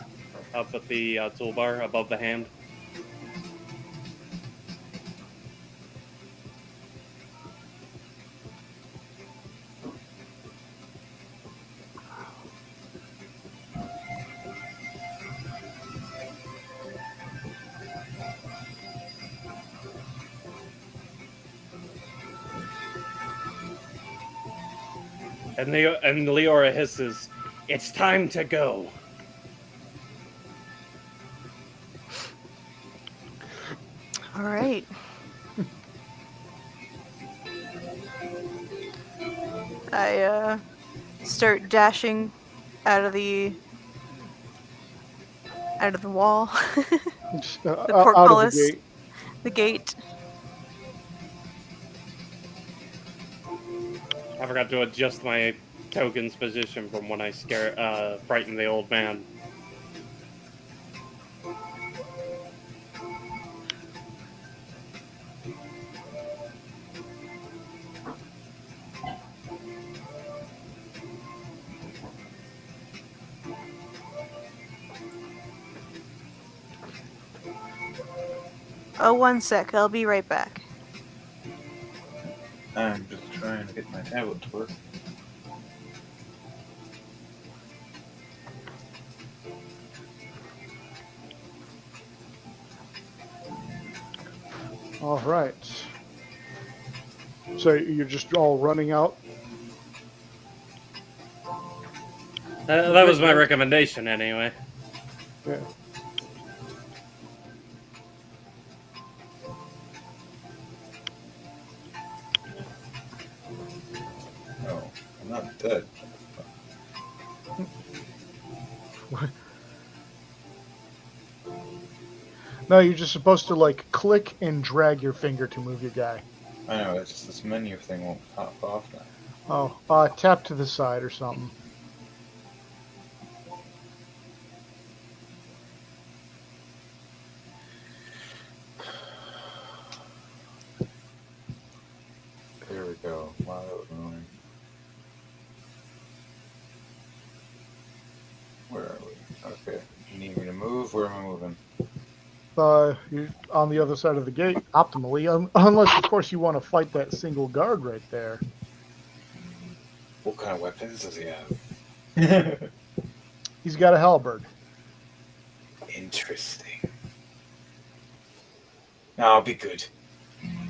up at the toolbar above the hand. And Leora hisses, "It's time to go." All right. I start dashing out of the wall, Just, The out of portcullis. the gate. the gate. I forgot to adjust my token's position from when I frightened the old man. Oh, one sec. I'll be right back. I'm just trying to get my tablet to work. All right. So you're just all running out. That was my recommendation, anyway. Yeah. No, I'm not dead. No, you're just supposed to like click and drag your finger to move your guy. I know, it's just this menu thing won't pop off now. Oh, tap to the side or something. There we go. Wow, that was annoying. Where are we? Okay. You need me to move? Where am I moving? You're on the other side of the gate, optimally, unless of course you want to fight that single guard right there. What kind of weapons does he have? He's got a halberd. Interesting. No, I'll be good.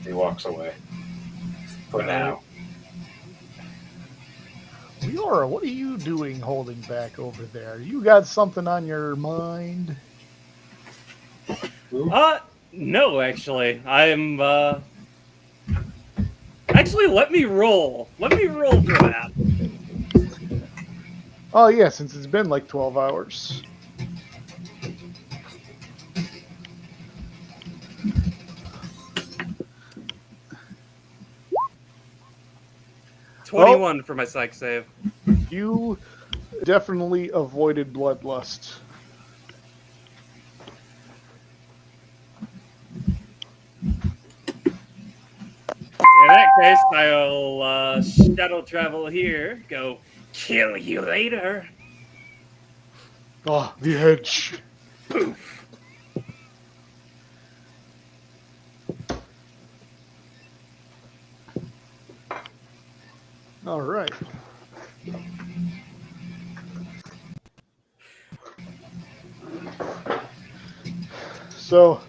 He walks away. For now. Leora, what are you doing holding back over there? You got something on your mind? No, actually. I'm, Actually, let me roll. Let me roll for that. Oh, yeah, since it's been like 12 hours. $21 for my psych save. You definitely avoided bloodlust. In that case, I'll shuttle travel here. Go kill you later. Oh, the edge. Poof. All right. So,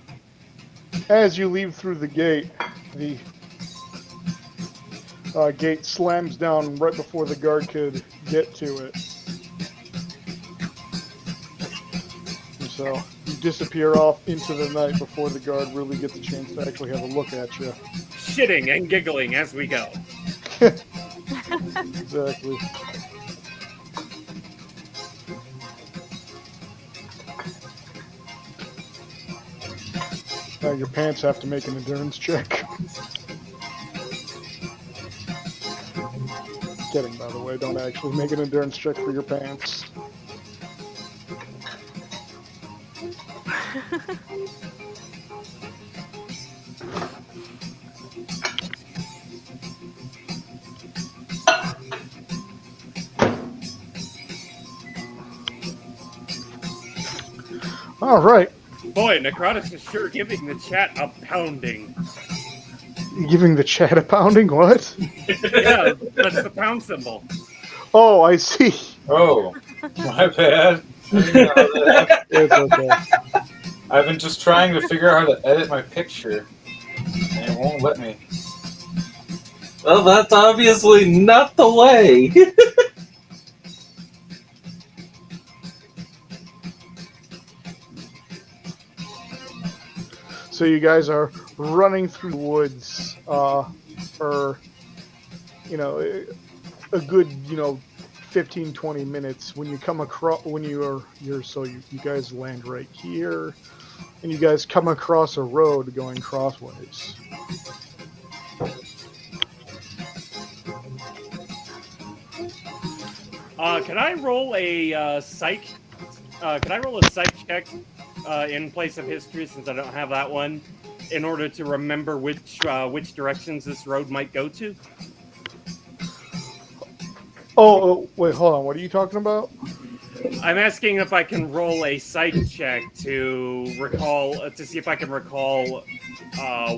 as you leave through the gate, the gate slams down right before the guard could get to it. And so, you disappear off into the night before the guard really gets a chance to actually have a look at you. Shitting and giggling as we go. Exactly. Now your pants have to make an endurance check. Kidding, by the way. Don't actually make an endurance check for your pants. All right. Boy, Necrotis is sure giving the chat a pounding. Giving the chat a pounding? What? Yeah, that's the pound symbol. Oh, I see. Oh, my bad. I didn't know that. It's okay. I've been just trying to figure out how to edit my picture, and it won't let me. Well, that's obviously not the way. So you guys are running through the woods for, a good, 15, 20 minutes. When you come across, you guys land right here, and you guys come across a road going crossways. Can I roll a psych? Can I roll a psych check in place of history, since I don't have that one, in order to remember which directions this road might go to? Oh, wait, hold on. What are you talking about? I'm asking if I can roll a psych check to recall, to see if I can recall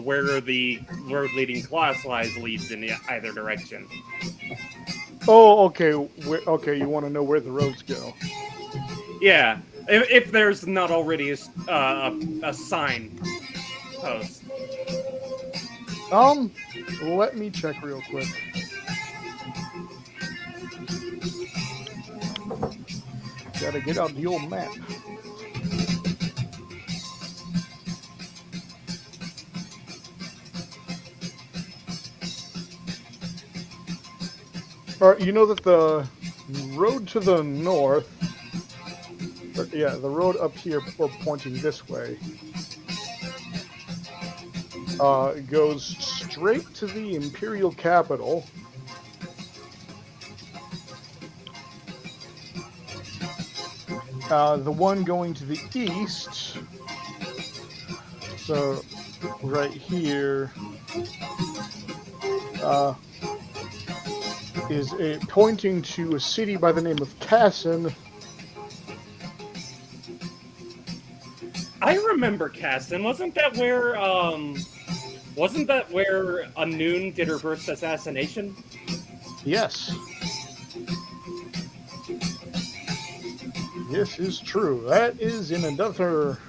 where the road leading class lies leads in either direction. Oh, okay. Okay, you want to know where the roads go? Yeah, if there's not already a sign post. Let me check real quick. Gotta get out the old map. Alright, you know that the road to the north, yeah, the road up here, or pointing this way, goes straight to the Imperial capital. The one going to the east, so right here, is pointing to a city by the name of Casson. I remember Caston. Wasn't that where Anun did her first assassination? Yes. This is true. That is in another.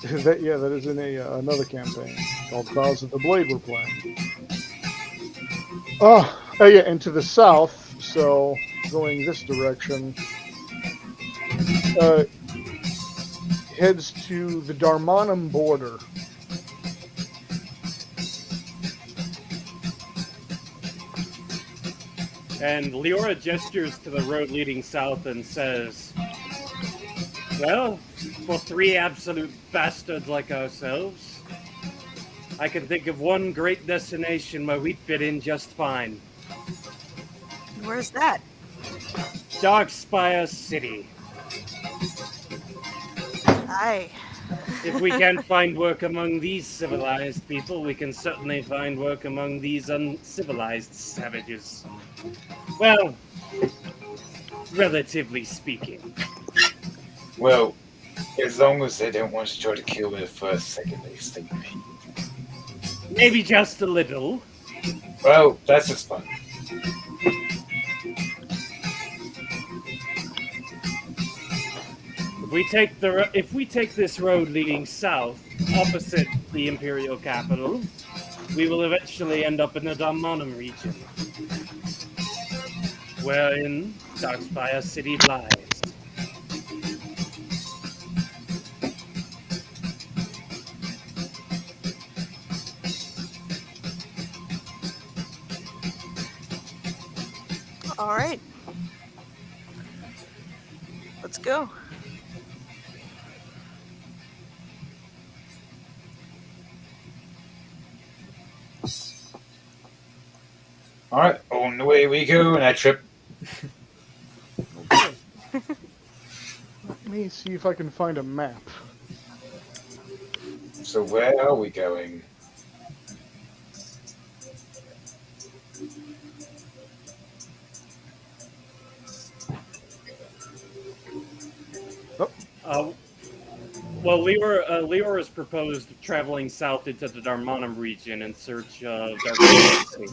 That is in another campaign called Cause of the Blade we're playing. Oh yeah, and to the south, so going this direction, heads to the Darmanum border. And Leora gestures to the road leading south and says, "Well, for three absolute bastards like ourselves, I can think of one great destination where we'd fit in just fine. Where's that? Darkspire City. Aye. If we can't find work among these civilized people, we can certainly find work among these uncivilized savages. Well, relatively speaking." Well, as long as they don't want to try to kill me the first second they see me. Maybe just a little. Well, that's just fun. If we take this road leading south, opposite the Imperial capital, we will eventually end up in the Darmanum region, wherein Darkspire City lies. All right. Let's go. Alright, on the way we go, and I trip. Let me see if I can find a map. So where are we going? Well, Leor has proposed traveling south into the Darmanum region in search of Darkspire City.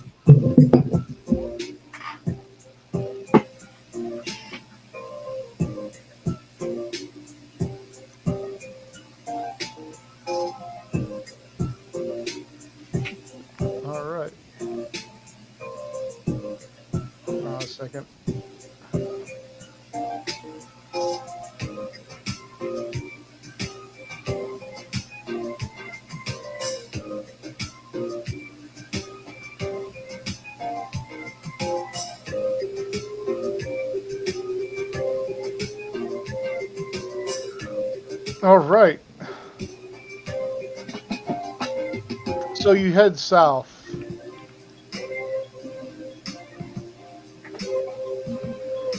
All right. A second. All right. So you head south.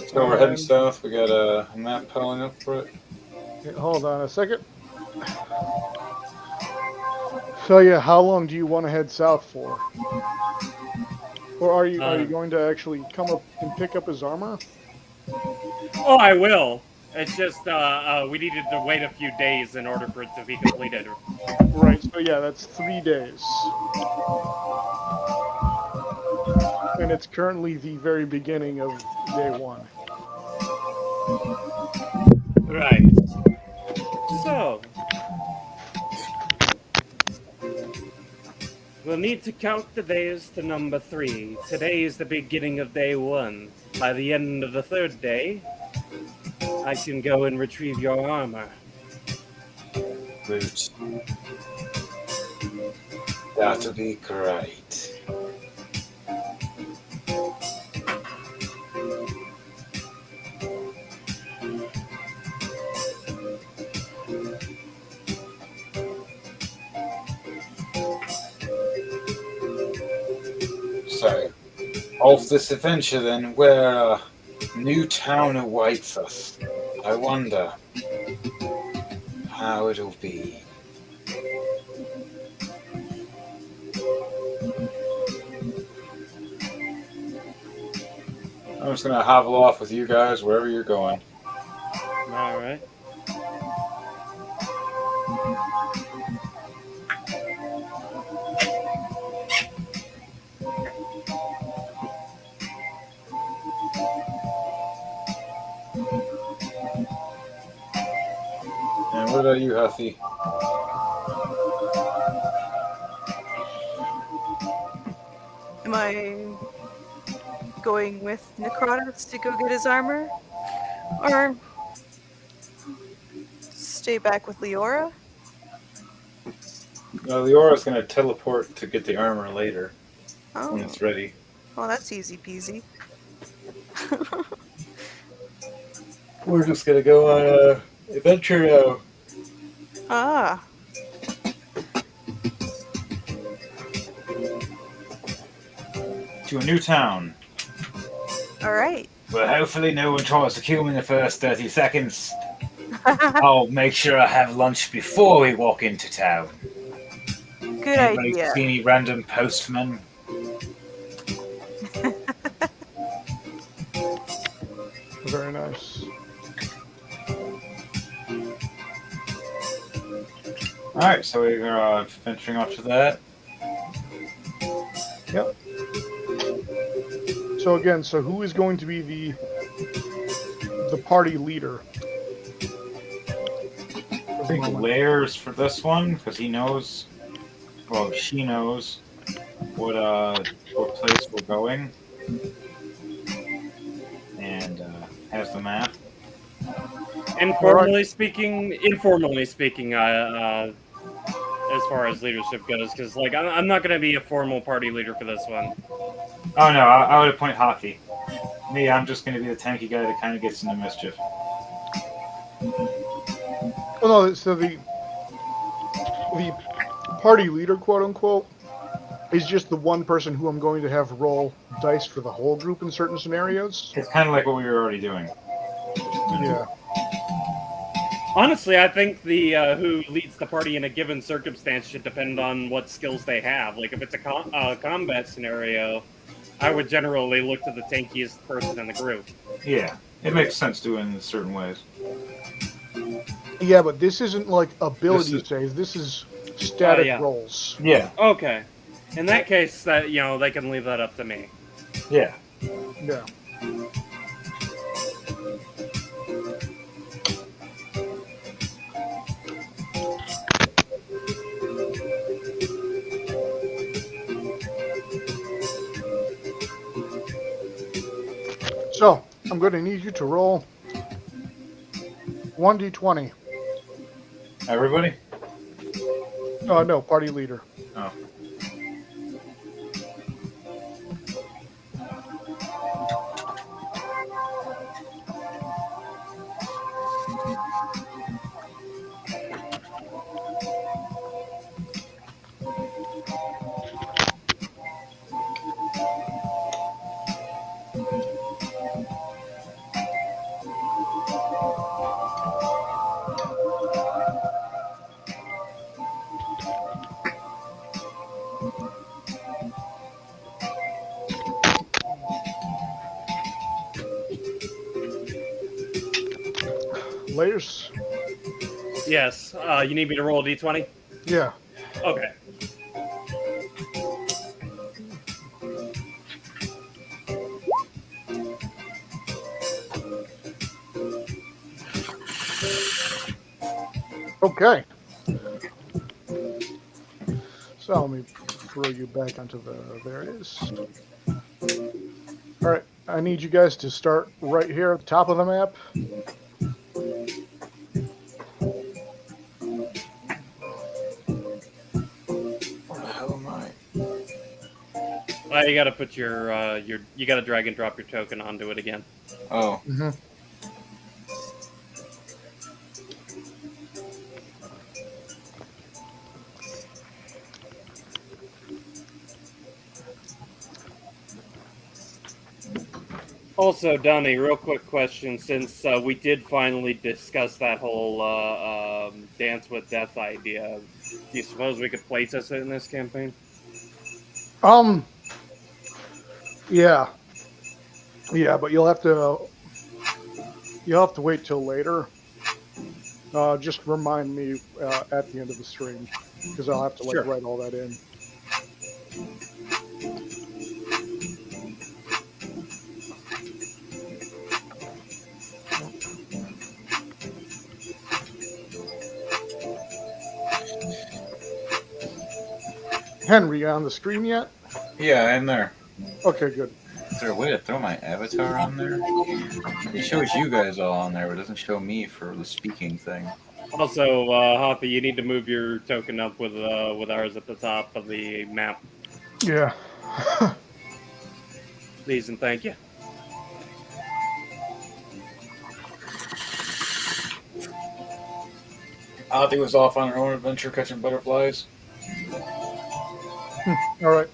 So we're heading south. We got a map pulling up for it. Okay, hold on a second. So yeah, how long do you want to head south for? Or are you going to actually come up and pick up his armor? Oh, I will. It's just we needed to wait a few days in order for it to be completed. Right, so yeah, that's 3 days. And it's currently the very beginning of day 1. Right. So, we'll need to count the days to number 3. Today is the beginning of day 1. By the end of the 3rd day, I can go and retrieve your armor. Root. That'll be great. So, off this adventure then, where a new town awaits us. I wonder how it'll be. I'm just gonna hobble off with you guys wherever you're going. Alright. And what about you, Huffy? Am I going with Necrotus to go get his armor? Or stay back with Leora? Leora's gonna teleport to get the armor later when Oh, it's ready. well, that's easy peasy. We're just gonna go on a adventure now. Ah, To a new town. all right. Well, hopefully no one tries to kill me in the first 30 seconds. I'll make sure I have lunch before we walk into town. Good Anybody idea. see any random postmen? Very nice. Alright, so we're venturing off to that. Yep. So again, so who is going to be the party leader? I think Lairs for this one, because he knows, well, she knows what place we're going. And has the map. Informally speaking, as far as leadership goes, because like I'm not going to be a formal party leader for this one. Oh no, I would appoint Hockey. Me, I'm just going to be the tanky guy that kind of gets into mischief. Oh no, so the party leader, quote unquote, is just the one person who I'm going to have roll dice for the whole group in certain scenarios. It's kind of like what we were already doing. Yeah. Honestly, I think the who leads the party in a given circumstance should depend on what skills they have. Like if it's a combat scenario, I would generally look to the tankiest person in the group. Yeah, it makes sense doing it in certain ways. Yeah, but this isn't like ability This is- saves. This is static yeah. rolls. Yeah, Okay, in that case, that they can leave that up to me. yeah. Yeah. So, I'm going to need you to roll 1d20. Everybody? No, party leader. Oh. Layers? Yes. You need me to roll a d20? Yeah. Okay. Okay. So let me throw you back onto the. There it is. All right. I need you guys to start right here at the top of the map. Where the hell am I? You gotta put you gotta drag and drop your token onto it again. Oh, Mm-hmm. Also, Donnie, real quick question: since we did finally discuss that whole dance with death idea, do you suppose we could play test it in this campaign? Yeah. Yeah, but you'll have to wait till later. Just remind me at the end of the stream because I'll have to Sure. write all that in. Henry, you on the stream yet? yeah, I'm there. Okay, good. Is there a way to throw my avatar on there? It shows you guys all on there, but it doesn't show me for the speaking thing. Also, Hoppy, you need to move your token up with ours at the top of the map, Yeah. please and thank you. Ozzy was off on her own adventure catching butterflies. All right.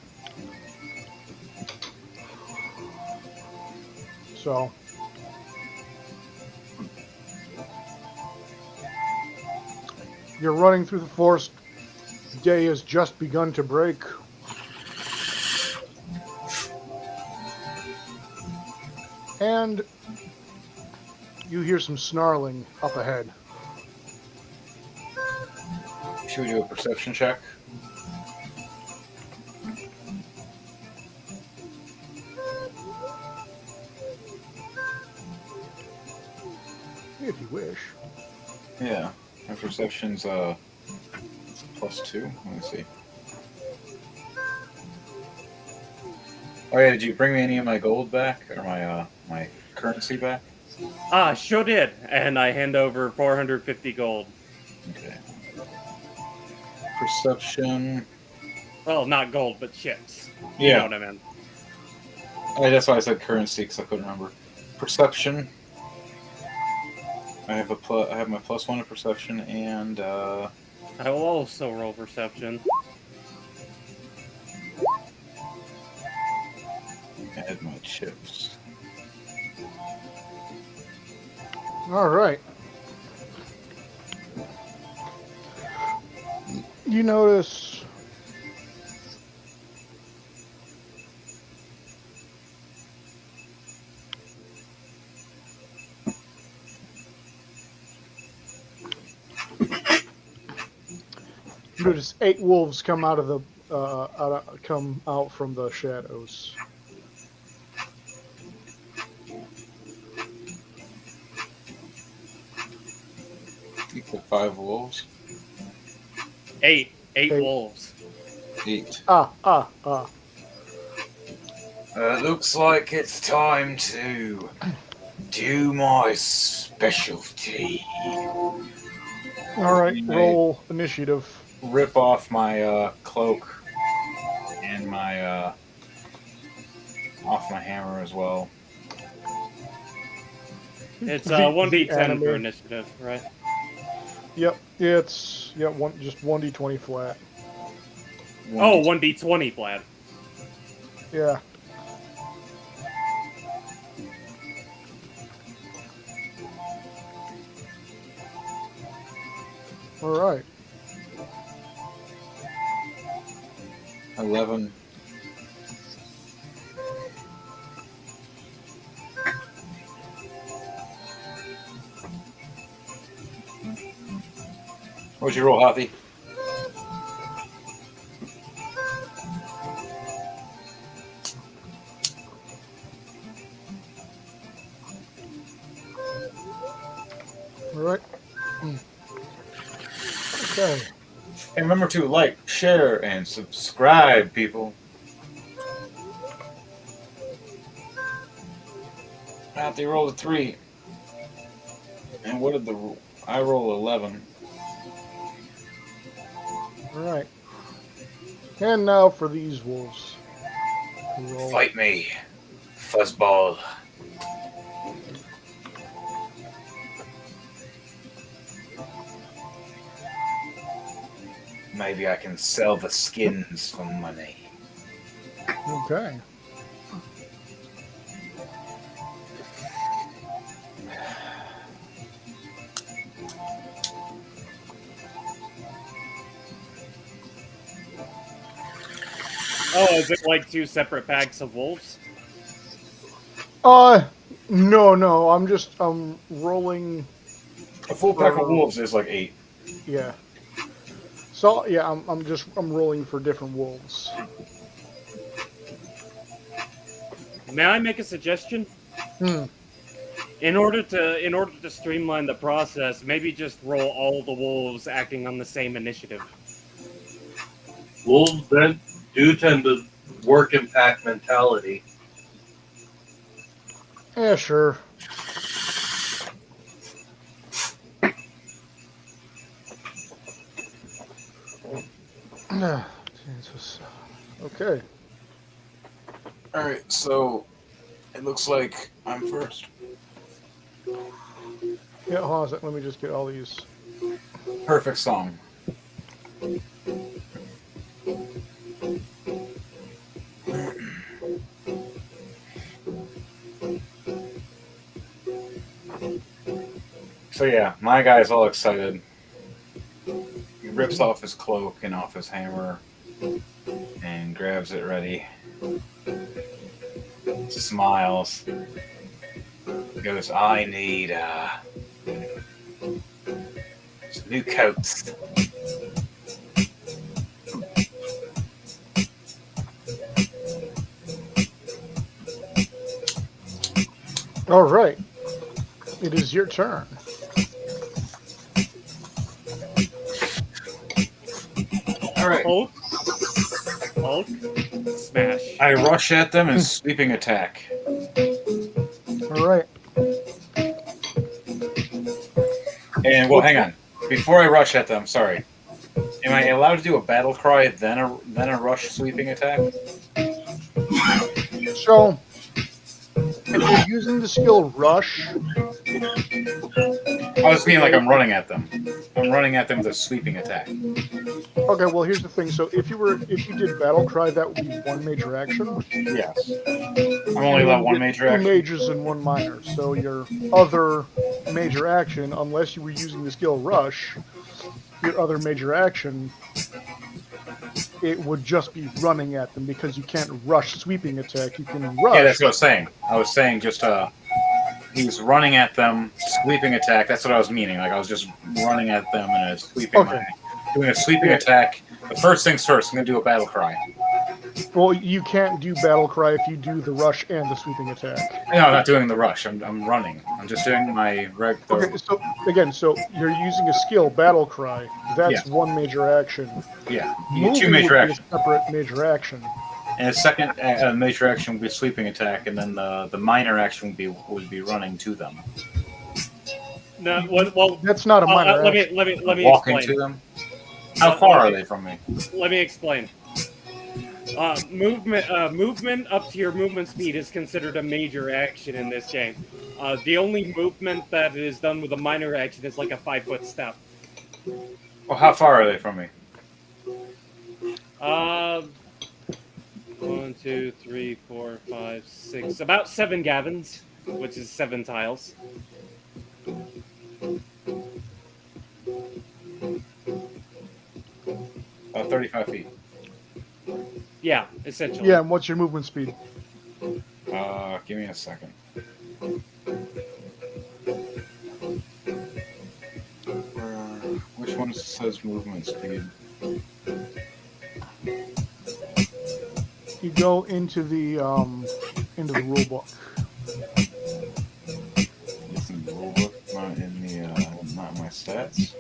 So. You're running through the forest. Day has just begun to break. And you hear some snarling up ahead. Should we do a perception check? If you wish. Yeah. My perception's +2. Let me see. Oh yeah, did you bring me any of my gold back or my currency back? Sure did, and I hand over 450 gold. Okay. Perception. Well, not gold, but chips. Yeah. You know what I meant. That's why I said currency because I couldn't remember. Perception. I have my +1 to perception and I will also roll perception. add my chips. All right. You notice notice 8 wolves come out of the come out from the shadows. Equal 5 wolves. 8 Eight. wolves. 8. Looks like it's time to do my specialty. All right, Right. roll initiative. Rip off my cloak and my off my hammer as well. It's The 1d10 for anime. initiative, right? Yep, it's just 1d20 flat. Oh, 1d20 flat. Yeah. All right. 11. What's your roll, Hoppy? All right. Okay. And remember to like, share, and subscribe, people. They rolled a 3. And what did I roll 11? All right. And now for these wolves. Roll. Fight me, fuzzball. Maybe I can sell the skins for money. Okay. Oh, is it like 2 separate packs of wolves? No. I'm rolling. A full pack of wolves is like 8. Yeah. So yeah, I'm rolling for different wolves. May I make a suggestion? Hmm. In order to streamline the process, maybe just roll all the wolves acting on the same initiative. Wolves then do tend to work in pack mentality. Yeah, sure. Jesus. Okay. Alright, so it looks like I'm first. Yeah, hold on a sec. Let me just get all these. Perfect song. So yeah, my guy's all excited. He rips off his cloak and off his hammer and grabs it ready. Smiles. He goes, I need some new coats. All right. It is your turn. Alright. Hulk, smash. I rush at them and sweeping attack. All right. And well, hang on. Before I rush at them, sorry. Am I allowed to do a battle cry then a rush sweeping attack? So, if you're using the skill Rush, I was being like I'm running at them. I'm running at them with a sweeping attack. okay. Well, here's the thing. So, if you did Battle Cry, that would be one major action. Yes. I'm only allowed one major Two action. majors and one minor. So your other major action, unless you were using the skill Rush, your other major action, it would just be running at them because you can't rush sweeping attack. You can rush. Yeah, that's what I was saying. I was saying just he was running at them, sweeping attack. That's what I was meaning. Like I was just running at them and a sweeping, Okay. doing a sweeping attack. But first things first, I'm gonna do a battle cry. Well, you can't do Battle Cry if you do the rush and the sweeping attack. No, I'm not doing the rush. I'm running. I'm just doing my regular. Okay, so again, you're using a skill Battle Cry. That's Yeah. one major action. Yeah, you get two Moving major would be actions. a separate major action. And a second major action would be sweeping attack, and then the minor action would be running to them. No, well, That's not a minor let action. me Walking explain. to them. How far are they from me? Let me explain. Movement up to your movement speed is considered a major action in this game. The only movement that is done with a minor action is like a 5-foot step. Well, how far are they from me? 1, 2, 3, 4, 5, 6. About 7 Gavins, which is 7 tiles. 35 feet. Yeah, essentially. Yeah, and what's your movement speed? Give me a second. Which one one says movement speed? You go into the rule book. It's in the rulebook, not in the not in my stats.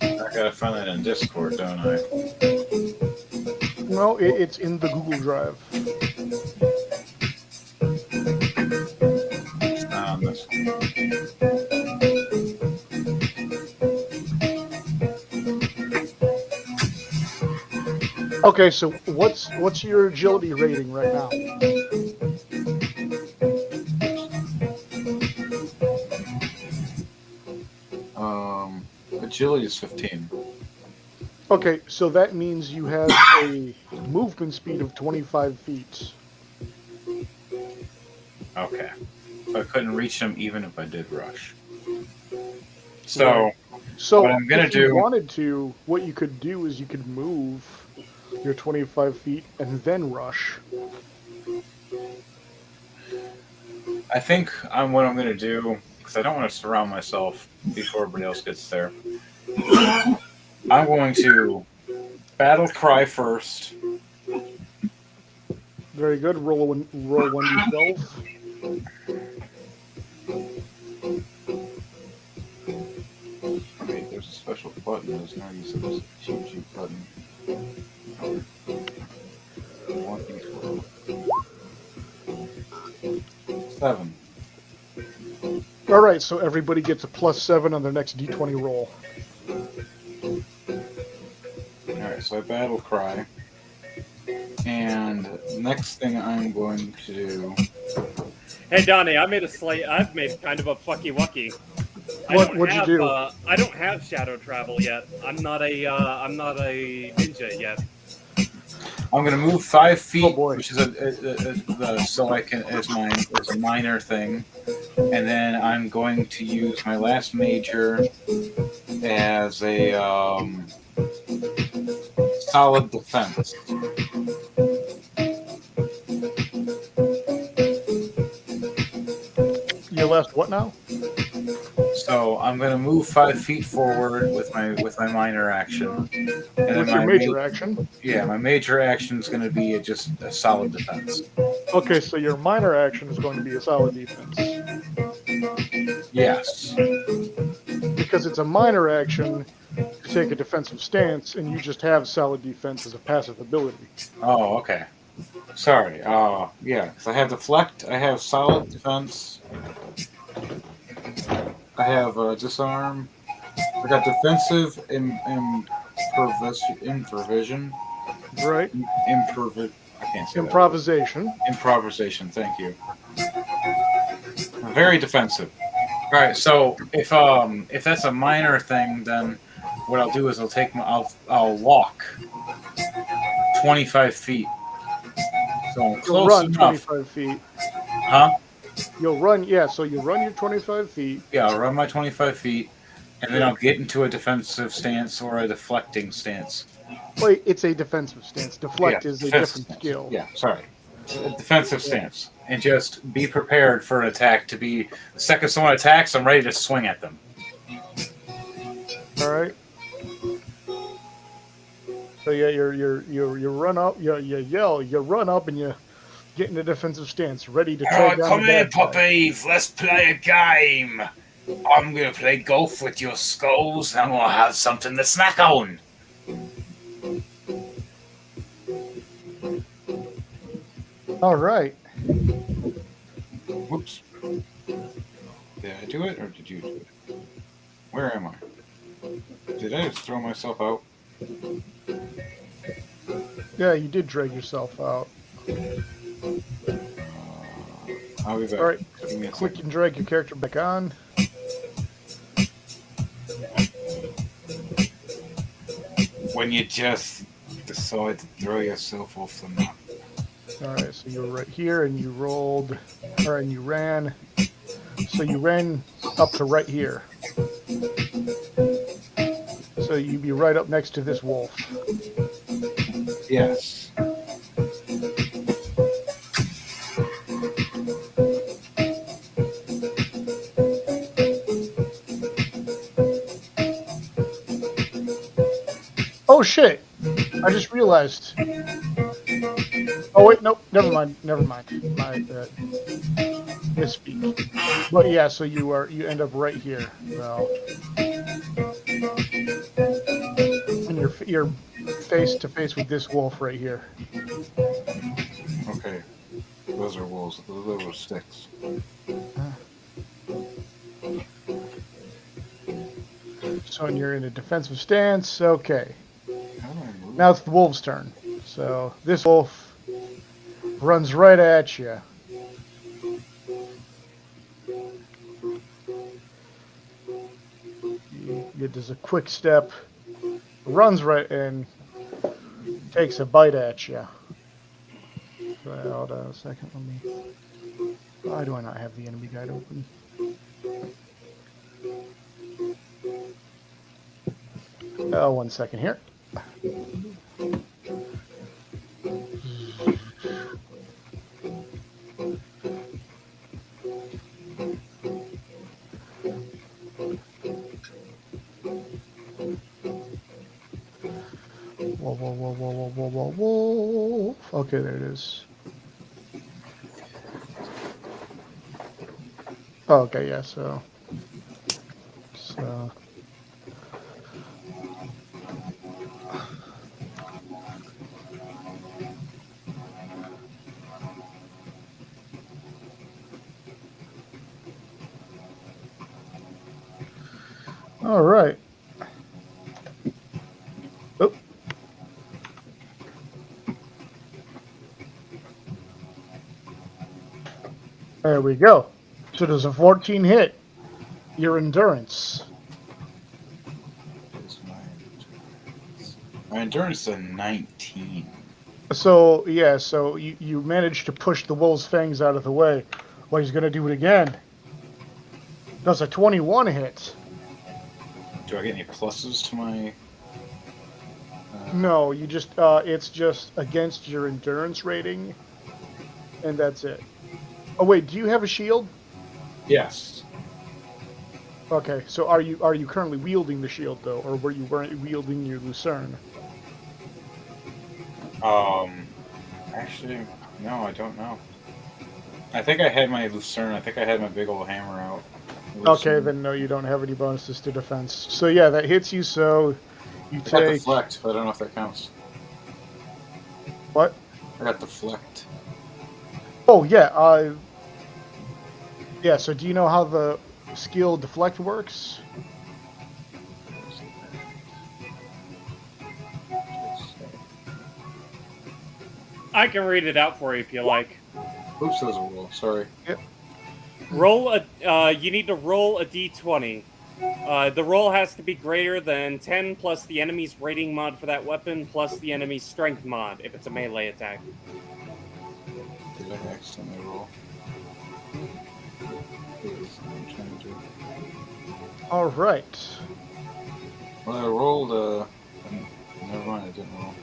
I gotta find that in Discord, don't I? No, it's in the Google Drive. It's not on this one. Okay, so what's your agility rating right now? Agility is 15. Okay, so that means you have a movement speed of 25 feet. Okay. So I couldn't reach them even if I did rush. So, So what I'm gonna if you do- wanted to, what you could do is you could move your 25 feet and then rush. I think what I'm going to do, because I don't want to surround myself before everybody else gets there. I'm going to battle cry first. Very good. Roll 1d12. Wait, there's a special button. There's no use of this GG button. 1d12. 7. All right, so everybody gets a +7 on their next d20 roll. Alright, so I battle cry. And next thing I'm going to do. Hey Donnie, I've made kind of a fucky wucky. What'd you do? I don't have shadow travel yet. I'm not a ninja yet. I'm going to move 5 feet, Oh, boy. which is so I can as a minor thing, and then I'm going to use my last major as a solid defense. Your last what now? So I'm going to move 5 feet forward with my minor action, and then What's your my major action? Yeah, my major action is going to be just a solid defense. Okay, so your minor action is going to be a solid defense. Yes. Because it's a minor action to take a defensive stance, and you just have solid defense as a passive ability. Oh, okay. Sorry. Yeah, because I have deflect, I have solid defense, I have disarm, I got defensive improvisation. Right? I can't say Improvisation. that. Improvisation. Thank you. Very defensive. All right. So if that's a minor thing, then what I'll do is I'll walk 25 feet. So I'm You'll close run enough. 25 feet. Huh? You'll run, yeah, so you run your 25 feet. Yeah, I'll run my 25 feet, and then I'll get into a defensive stance or a deflecting stance. Wait, it's a defensive stance. Deflect Yeah, is a defensive different stance. skill. Yeah, sorry. A defensive stance. And just be prepared for an attack to be the second someone attacks, I'm ready to swing at them. All right. So yeah, you run up, you yell, you run up, and you get in a defensive stance, ready to take down Come the here, bad guy. puppies. Let's play a game. I'm going to play golf with your skulls, and I'm going to have something to snack on. All right. Whoops. Did I do it, or did you do it? Where am I? Did I just throw myself out? Yeah, you did drag yourself out. I'll be back. All right. Give me a Click second. and drag your character back on. When you just decide to throw yourself off the map. All right, so you were right here, and you rolled, or and you ran So you ran up to right here. So you'd be right up next to this wolf. Yes. Oh shit! I just realized. Oh wait, nope. Never mind. Never mind. My misspeak. But yeah, so you end up right here. Well, and you're face to face with this wolf right here. Okay. Those are wolves. Those are sticks. So when you're in a defensive stance, okay. How do I move? Now it's the wolf's turn. So this wolf runs right at you. He does a quick step, runs right in, takes a bite at you. Hold on a second. Let me. Why do I not have the enemy guide open? Oh, 1 second here. Whoa, whoa, whoa, whoa, whoa, whoa, whoa, whoa. Okay, there it is. Oh, okay, yeah, so. All right. Oh. There we go. So there's a 14 hit. Your endurance. My endurance is a 19. So yeah, so you managed to push the wolf's fangs out of the way. Well, he's gonna do it again. That's a 21 hit. Do I get any pluses to my? No, you just it's just against your endurance rating, and that's it. Oh wait, do you have a shield? Yes. Okay, so are you currently wielding the shield though, or were you wielding your lucerne? Actually, no, I don't know. I think I had my lucerne. I think I had my big old hammer out. Okay, then no, you don't have any bonuses to defense. So yeah, that hits you. So you I got take deflect, but I don't know if that counts. what? I got deflect. Oh yeah, yeah. So do you know how the skill deflect works? I can read it out for you if you like. Oops, that was a roll. Sorry. Roll a. You need to roll a d20. The roll has to be greater than 10 plus the enemy's rating mod for that weapon plus the enemy's strength mod if it's a melee attack. Did I accidentally roll? I'm trying to do. All right. Well, I rolled. Never mind, I didn't roll.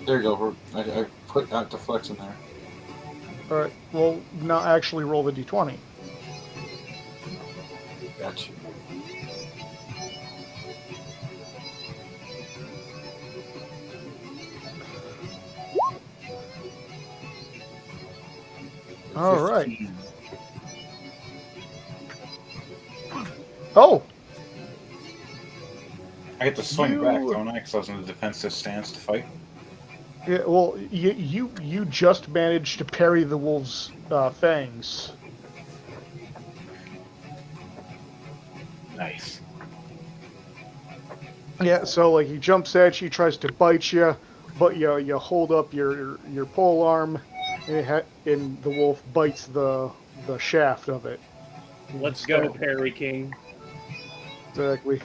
There you go. I put that deflect in there. All right. Well, not actually roll the d20. Got you. All right. 15. Oh, I get to swing You- back, don't I? Because I was in the defensive stance to fight. yeah. Well, you just managed to parry the wolf's fangs. Nice. Yeah. So like he jumps at you, tries to bite you, but you hold up your pole arm, and the wolf bites the shaft of it. Let's go, Perry King. Exactly.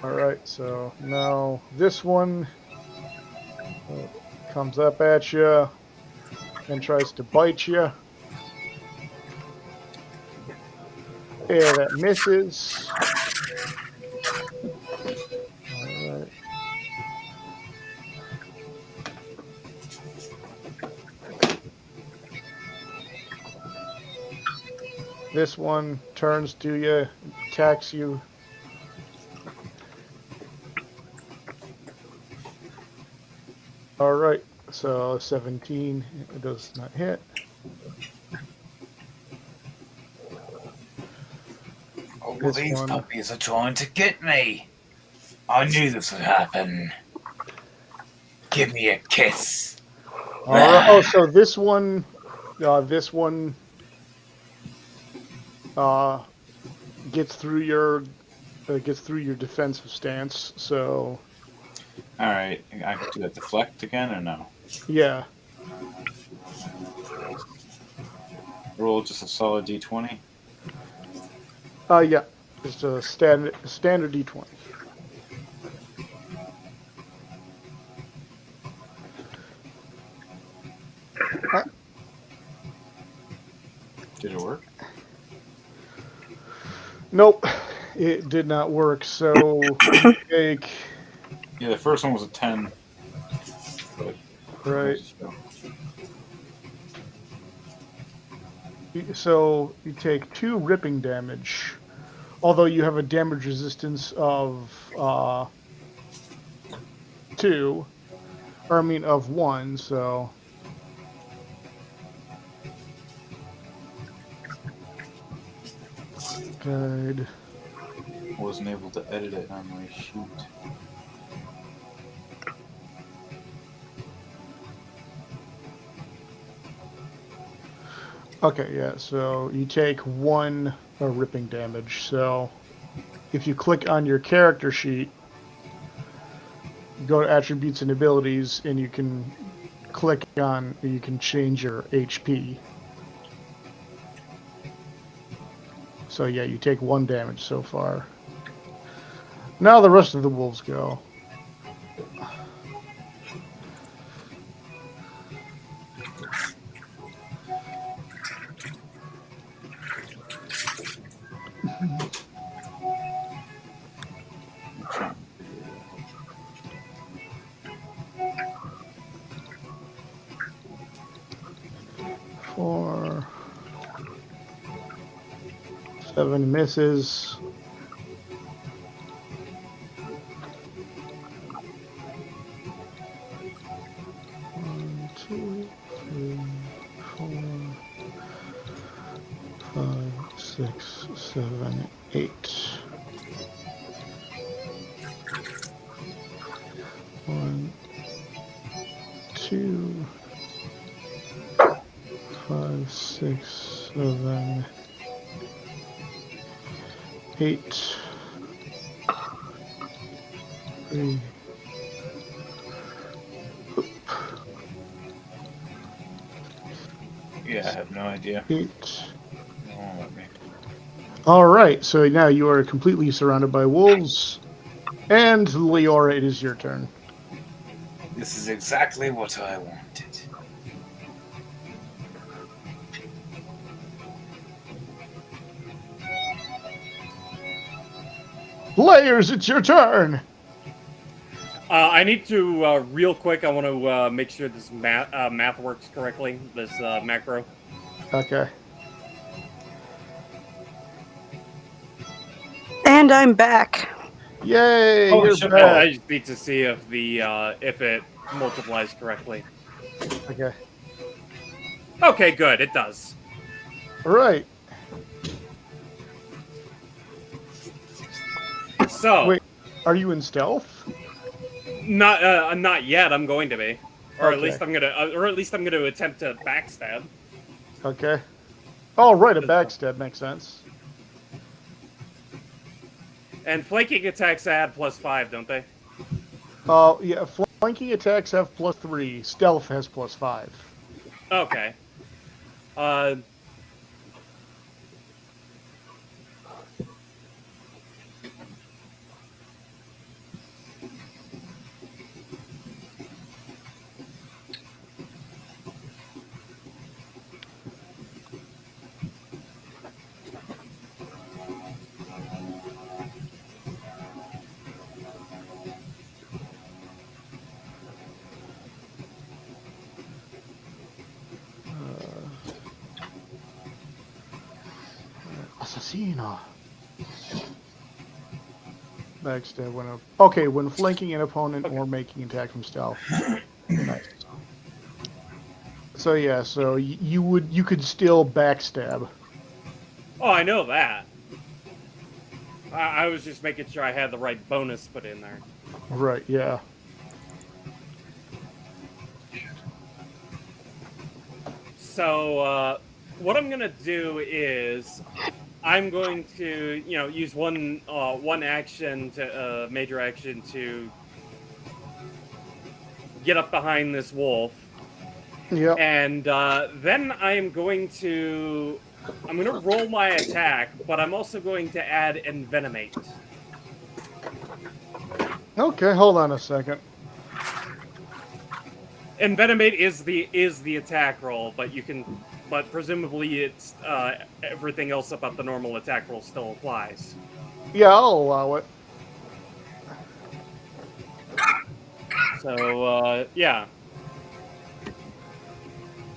Alright, so now this one comes up at you and tries to bite you. Yeah, that misses. All right. This one turns to you, attacks you. All right, so 17 it does not hit. Oh, This these one. puppies are trying to get me. I knew this would happen. Give me a kiss. All right. Oh, so this one, uh, gets through your defensive stance. So All right, I can do that. Deflect again or no? yeah, Roll just a solid d20. yeah, just a standard D20. Did it work? Nope, it did not work. So you take Yeah, the first one was a 10. But right. So you take 2 ripping damage, although you have a damage resistance of 2, or I mean of 1. So guide. Wasn't able to edit it on my sheet. Okay, yeah. So you take 1 ripping damage. So if you click on your character sheet, go to attributes and abilities, and you can you can change your HP. So yeah, you take 1 damage so far. Now the rest of the wolves go. Okay. 4, 7 misses. 1, 2, 3, 4, 5, 6, 7, 8. 1, 2, 5, 6, 7, 8. 3. Yeah, I have no idea. 8. It won't let me. All right, so now you are completely surrounded by wolves. And Leora, it is your turn. This is exactly what I wanted. Players, it's your turn. I need to real quick. I want to make sure this math works correctly. This macro. Okay. And I'm back. Yay, Holy you're shit, back. I just need to see if the if it multiplies correctly. Okay. Okay, good. It does. All right. So Wait, are you in stealth? not yet. I'm going to be, or at Okay. least I'm gonna attempt to backstab. Okay. Oh, right, a backstab makes sense. And flanking attacks add +5, don't they? Yeah, flanking attacks have +3. Stealth has +5. Okay. Assassino. Backstab when okay, when flanking an opponent or making attack from stealth. Nice. So yeah, so you could still backstab. Oh, I know that. I was just making sure I had the right bonus put in there. Right, yeah. So, what I'm gonna do is, I'm going to, use one action to major action to get up behind this wolf, Yep. and then I'm going to roll my attack, but I'm also going to add envenomate. Okay, hold on a second. Envenomate is the attack roll, but presumably it's everything else about the normal attack roll still applies. Yeah, I'll allow it. So yeah.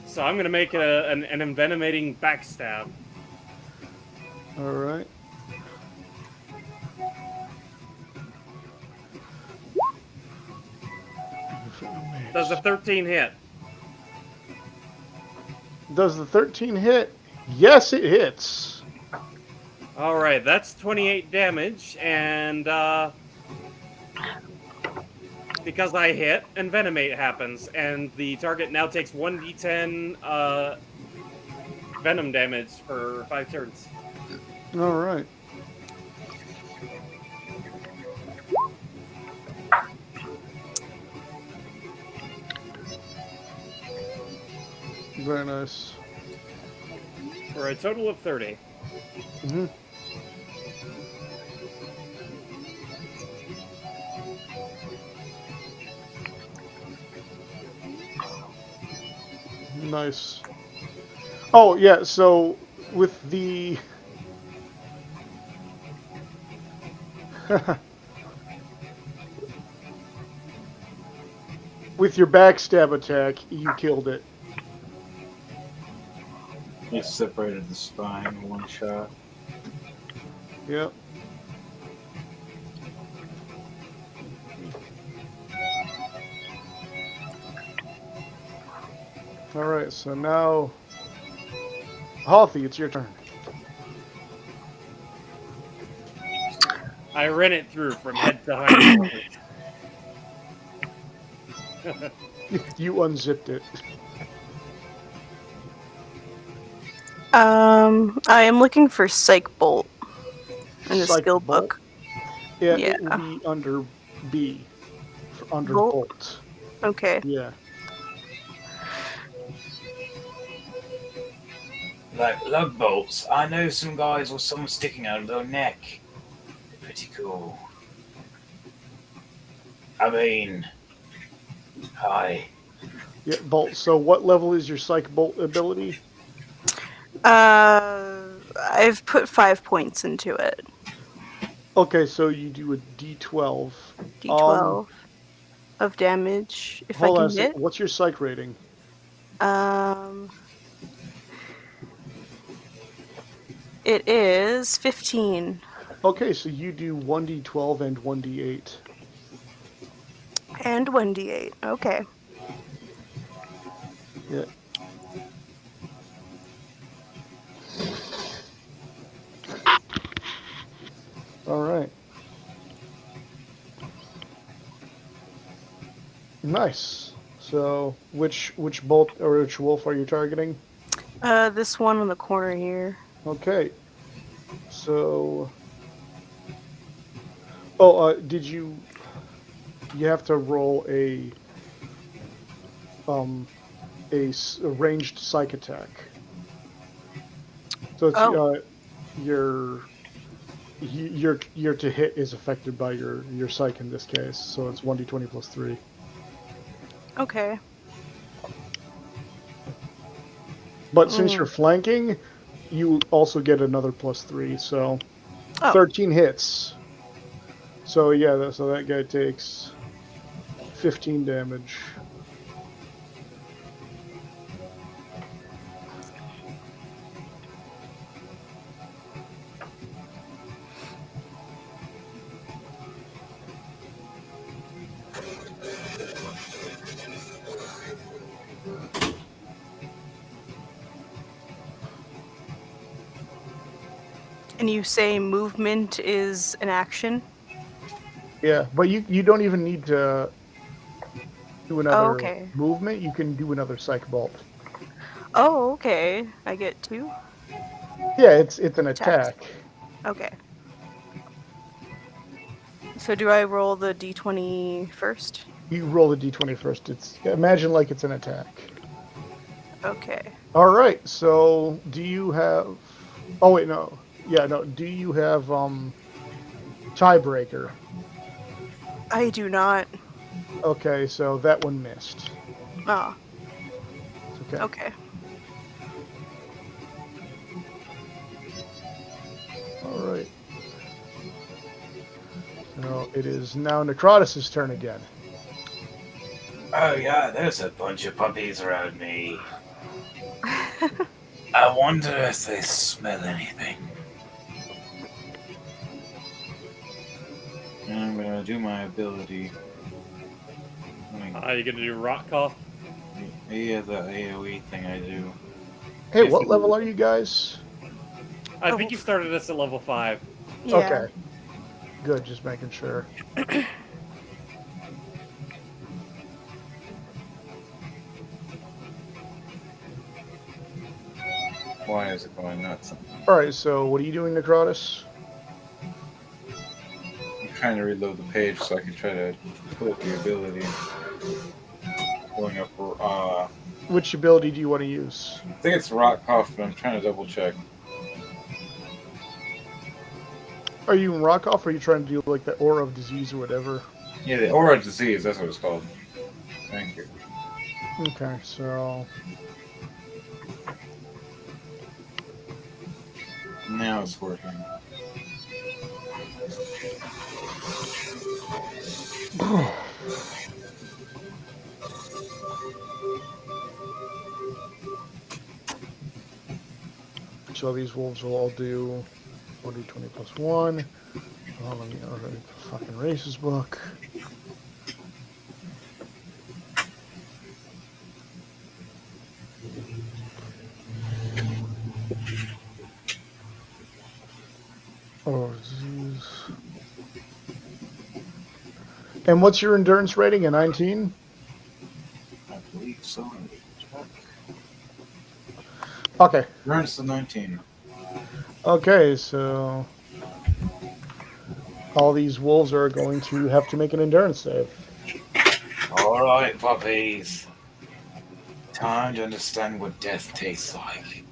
So I'm gonna make it an envenomating backstab. All right. Does a 13 hit? Does the 13 hit? Yes, it hits. All right, that's 28 damage, and because I hit, envenomate happens, and the target now takes 1d10 venom damage for 5 turns. All right. Very nice. For a total of 30. Mm-hmm. Nice. Oh, yeah, so with the... with your backstab attack, you killed it. He separated the spine in one shot. Yep. Alright, so now... Hothy, it's your turn. I ran it through from head to hind. You unzipped it. I am looking for Psych Bolt in the Psych skill Bolt? book. Yeah, Yeah. it will be under B. Under Bolt? Bolt. Okay. Yeah. Like lug bolts. I know some guys with someone sticking out of their neck. Pretty cool. I mean, hi. Yeah, Bolt. So what level is your Psych Bolt ability? I've put 5 points into it. Okay, so you do a D12. D12 of damage if I Hold on a can second. hit. What's your Psych rating? It is 15 Okay, so you do 1D12 and 1D8. and 1d8. Okay. Yeah. All right. Nice. So, which bolt or which wolf are you targeting? This one on the corner here. Okay. So, did you? You have to roll a ranged psych attack. So it's your to hit is affected by your psych in this case. So it's 1d20 plus 3. Okay. But since you're flanking, you also get another plus 3. So 13 hits. So yeah, so that guy takes 15 damage. And you say movement is an action? Yeah, but you don't even need to do Oh, another okay. movement. You can do another psych bolt. Oh, okay. I get 2 Yeah, it's an attacks. attack. Okay. So do I roll the d20 first? You roll the d20 first. It's imagine like it's an attack. Okay. All right. So do you have? Oh wait, no. Yeah, no. Do you have tiebreaker? I do not. Okay, so that one missed. Oh, It's okay. okay. All right. So it is now Necrotus' turn again. Oh yeah, there's a bunch of puppies around me. I wonder if they smell anything. And I'm gonna do my ability. You gonna do rock cough? Yeah, the AoE thing I do. Hey, If what you- level are you guys? I think you started us at level 5. Yeah. Okay. Good, just making sure. Why is it going nuts? All right, so what are you doing, Necrotus? I'm trying to reload the page so I can try to pull up the ability. Going up, Which ability do you want to use? I think it's Rock Cough, but I'm trying to double check. Are you in Rock Off, or are you trying to do like the Aura of Disease or whatever? Yeah, the Aura Disease, that's what it's called. Thank you. Okay, so Now it's working. so these wolves will all do 1d20 plus 1. Oh, let me open the fucking races book. Oh, disease. And what's your endurance rating? A 19? I believe so. Okay. Burns the 19. Okay, so all these wolves are going to have to make an endurance save. Alright, puppies. Time to understand what death tastes like.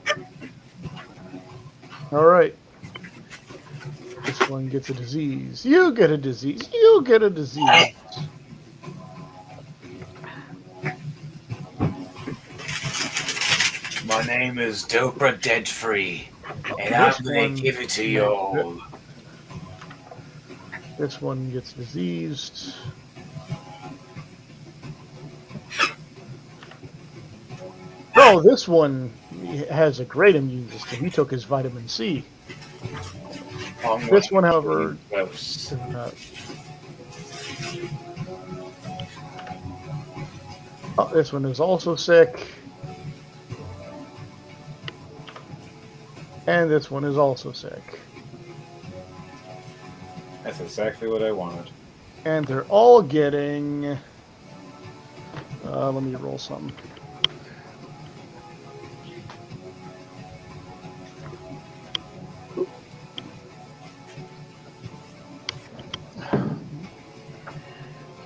All right. This one gets a disease. You get a disease. You get a disease. My name is Dobra Deadfree, and I'm This gonna one- give it to you all. This one gets diseased. Oh, this one has a great immune system. He took his vitamin C. This one, however, Gross. is not. Oh, this one is also sick. And this one is also sick. That's exactly what I wanted. And they're all getting... let me roll some.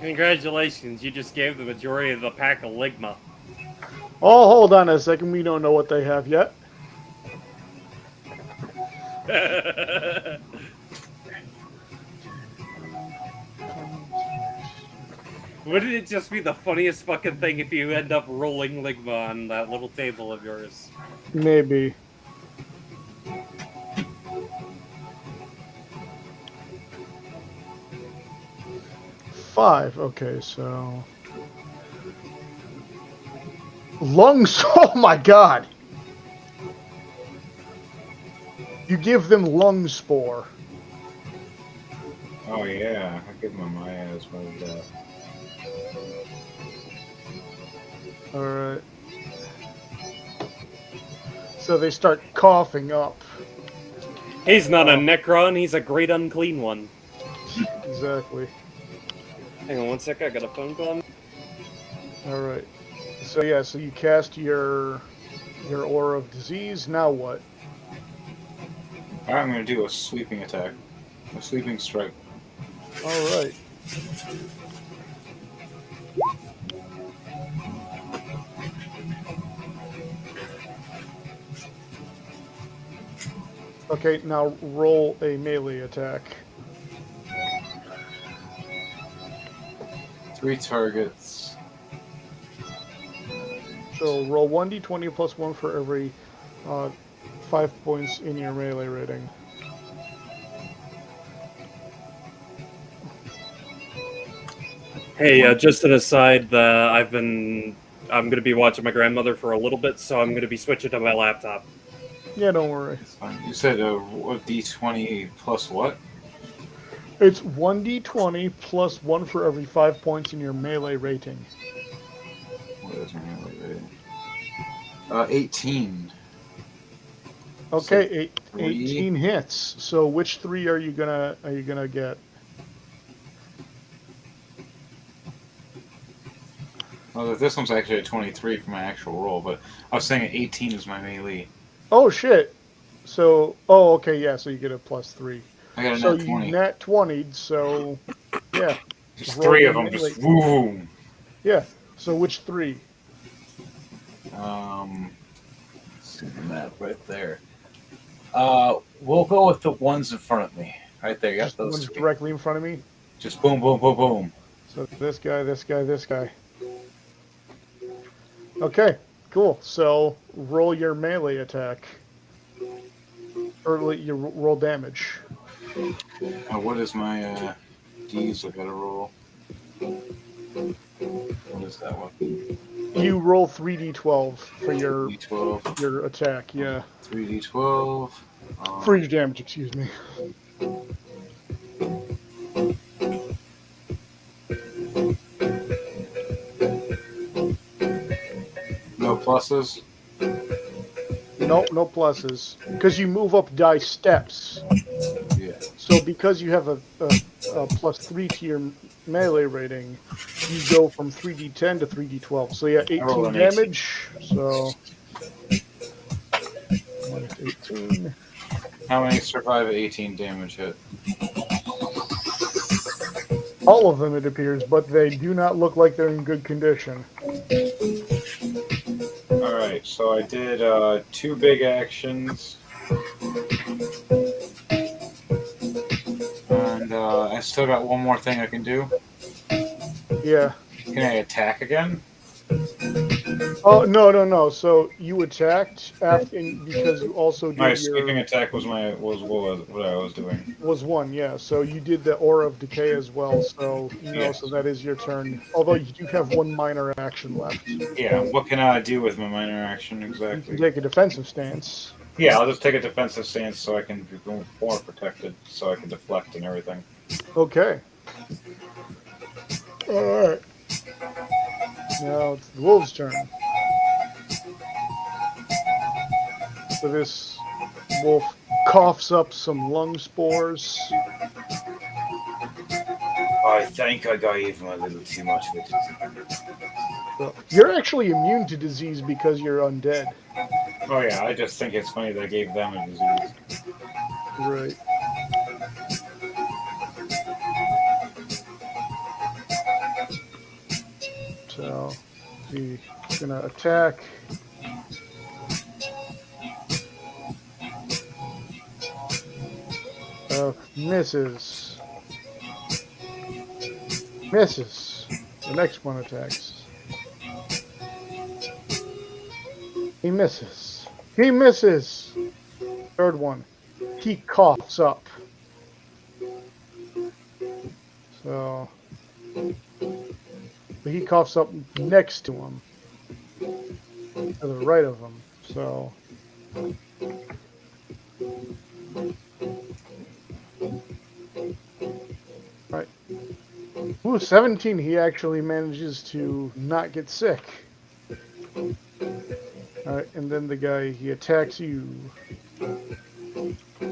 Congratulations, you just gave the majority of the pack a Ligma. Oh, hold on a second. We don't know what they have yet. Wouldn't it just be the funniest fucking thing if you end up rolling Ligma on that little table of yours? Maybe. Five. Okay, so lungs. Oh my god! You give them lung spore. Oh yeah, I'll give my miasma of that. All right. So they start coughing up, He's not a Necron, he's a great unclean one. Exactly. Hang on one sec, I got a phone call. All right. So yeah, so you cast your aura of disease. Now what? Alright, I'm going to do a sweeping attack. A sweeping strike. All right. Okay, now roll a melee attack. 3 targets. So roll 1d20 plus 1 for every 5 points in your melee rating. Hey, just an aside, I'm gonna be watching my grandmother for a little bit, so I'm gonna be switching to my laptop. Yeah, don't worry. It's fine. You said a d20 plus what? It's 1d20 plus 1 for every 5 points in your melee rating. What is my melee rating? 18. Okay, So 18 hits. So which 3 are you gonna get? Well, this one's actually a 23 for my actual roll, but I was saying 18 is my melee. Oh shit. So okay, yeah, so you get a plus 3. I got a So nat you 20. nat 20'd, so yeah. Just roll 3 your of them, just melee. boom. Yeah. So which 3? See the map right there. We'll go with the ones in front of me. Right there, you got Just the those ones three. directly in front of me. Just boom, boom, boom, boom. So this guy, this guy, this guy. Okay, cool. So roll your melee attack. Or you roll damage. What is my D's I gotta roll? What is that one? You roll 3d12 for your D12. attack, yeah. 3d12. For your damage, excuse me. No pluses. Nope, no pluses. Because you move up die steps. Yeah. So because you have a plus 3 to your melee rating, you go from 3d10 to 3d12. So yeah, I rolled 18 an 18. damage. So minus 18. How many survive 18 damage hit? All of them, it appears, but they do not look like they're in good condition. Alright, so I did 2 big actions. And I still got one more thing I can do. Yeah. Can I attack again? Oh no. So you attacked because you also My did sweeping your attack was what I was doing. was 1, yeah. So you did the aura of decay as well. So no, Yes. so that is your turn. Although you do have 1 minor action left. Yeah, what can I do with my minor action You exactly? can take a defensive stance. Yeah, I'll just take a defensive stance so I can be more protected, so I can deflect and everything. Okay. All right. Now it's the wolf's turn. So this wolf coughs up some lung spores. I think I got even a little too much with it. So you're actually immune to disease because you're undead. Oh yeah, I just think it's funny that I gave them a disease. Right. So he's gonna attack. Misses. Misses. The next one attacks. He misses. He misses. Third one. He coughs up. So he coughs up next to him. To the right of him. So right. Ooh, 17. He actually manages to not get sick. Alright, and then the guy, he attacks you.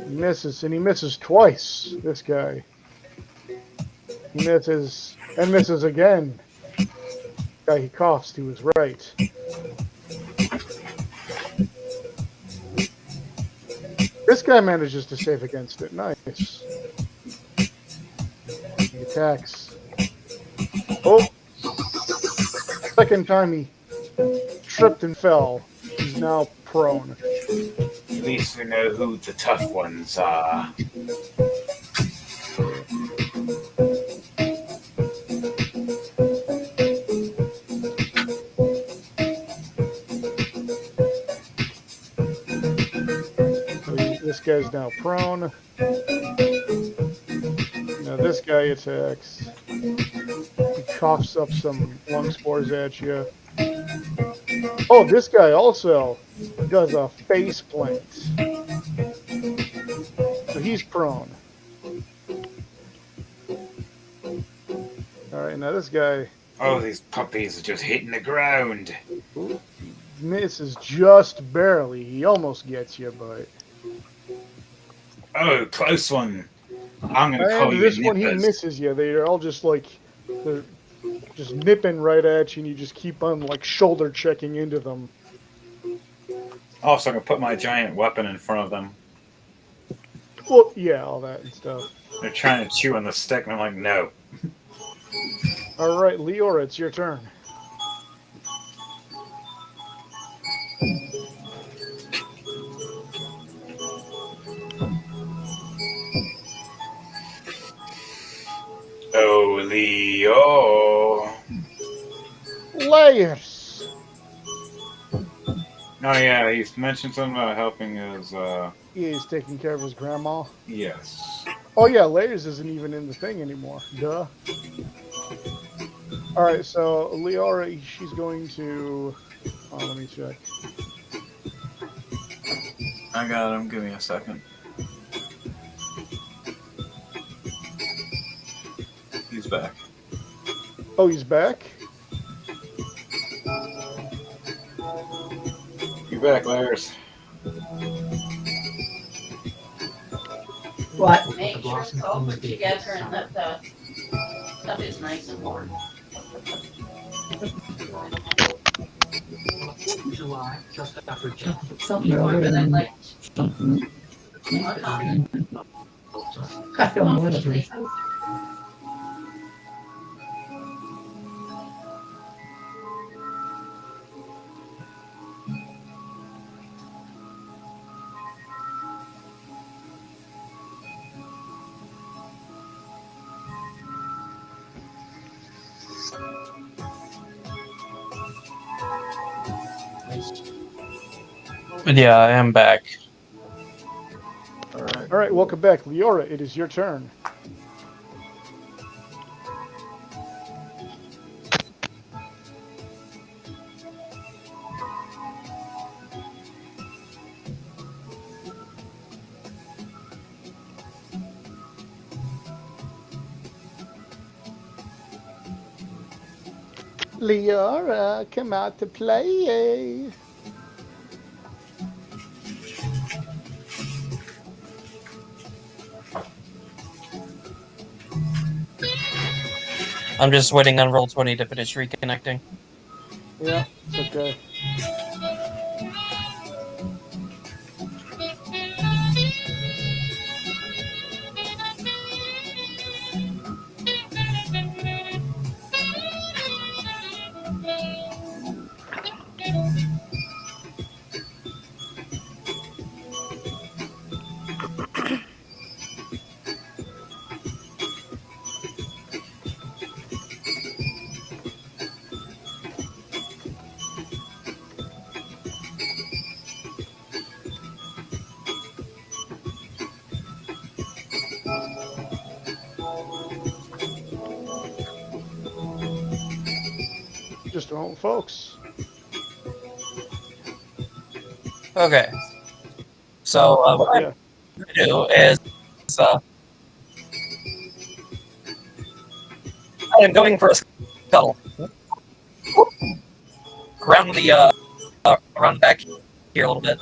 Misses, and he misses twice. This guy. He misses and misses again. Guy he coughs to his right. This guy manages to save against it. Nice. He attacks. Oh! Second time he tripped and fell. He's now prone. At least we know who the tough ones are. This guy's now prone. Now this guy attacks. He coughs up some lung spores at you. Oh, this guy also does a face plant. So he's prone. Alright, now this guy Oh, these puppies are just hitting the ground. misses just barely. He almost gets you, but... Oh, close one. I'm gonna call And you this one, he nippers. misses you. They're all just like... They're just nipping right at you, and you just keep on, like, shoulder checking into them. Also, I can put my giant weapon in front of them. Well, yeah, all that and stuff. They're trying to chew on the stick, and I'm like, no. All right, Leora, it's your turn. Oh, Leo. Layers. Oh, yeah, he's mentioned something about helping his, He's taking care of his grandma. yes. Oh yeah, Layers isn't even in the thing anymore. Duh. All right, so Leora, she's going to. Oh, let me check. I got him. Give me a second. He's back. Oh, he's back. You back, Lars. What? Make sure it's all put together and that the stuff is nice and warm. July, just after Something warmer than like more coffee. I don't know what it is. Yeah, I am back. All right, welcome back, Leora. It is your turn. Leora, come out to play. I'm just waiting on Roll20 to finish reconnecting. Yeah, it's okay. Just a moment, folks. Okay. So what Yeah. I'm going to do is I am going for a scuttle around the around back here a little bit.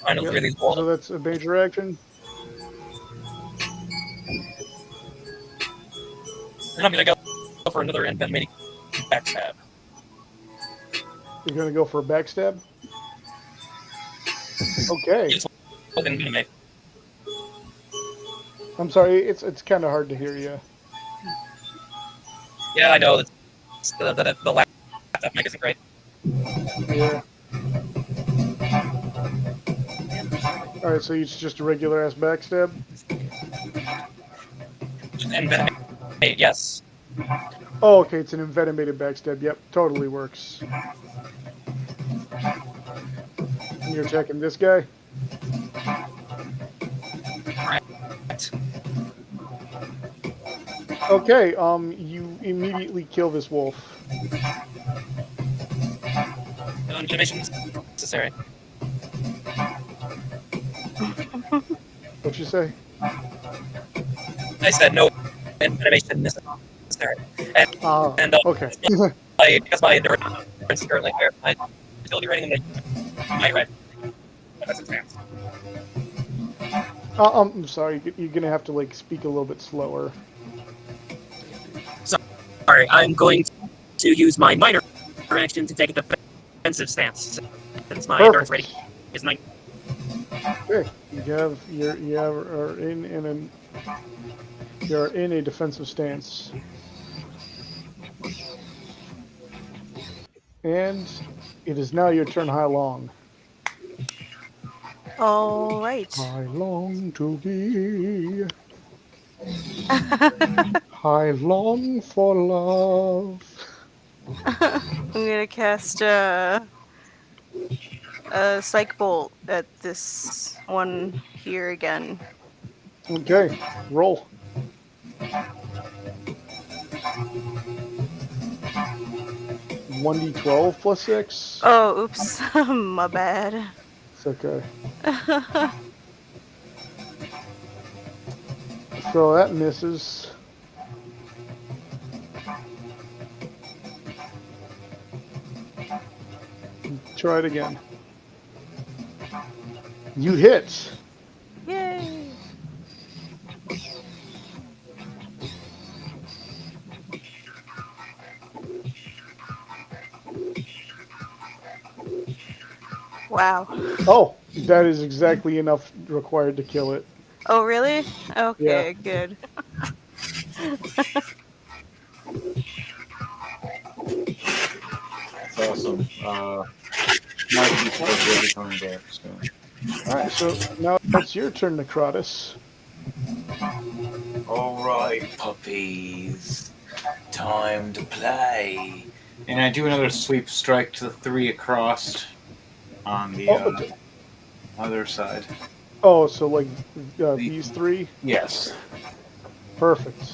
trying to Yep. clear these So walls. that's a major action. And I'm gonna go for another envenomating backstab. You're going to go for a backstab? Okay. Yes, with envenomate. I'm sorry, it's kind of hard to hear you. Yeah, I know. The laptop mic isn't great. Yeah. Alright, so it's just a regular ass backstab? Envenomate, yes. Oh, okay, it's an envenomated backstab. Yep, totally works. And you're attacking this guy? Correct. Okay, you immediately kill this wolf. No information is necessary. What'd you say? I said no information necessary. And Okay. because my endurance is currently higher, my agility rating and my right. That's advanced. I'm sorry, you're gonna have to like speak a little bit slower. Sorry, I'm going to use my minor action to take a defensive stance since my endurance rating is 9. Okay, you're in a defensive stance, and it is now your turn, Hai Long. All right. I long to be. I long for love. I'm gonna cast a psych bolt at this one here again. Okay, roll. (1d12 plus 6). Oh, oops. My bad. It's okay. So that misses. Try it again. You hit. Yay! Wow. Oh, that is exactly enough required to kill it. Oh, really? Okay, good. That's awesome. My people will be coming back soon. Alright, so now it's your turn, Necrotus. Alright, puppies. Time to play. And I do another sweep strike to the 3 across on the other side. Oh, so like these 3? Yes. Perfect.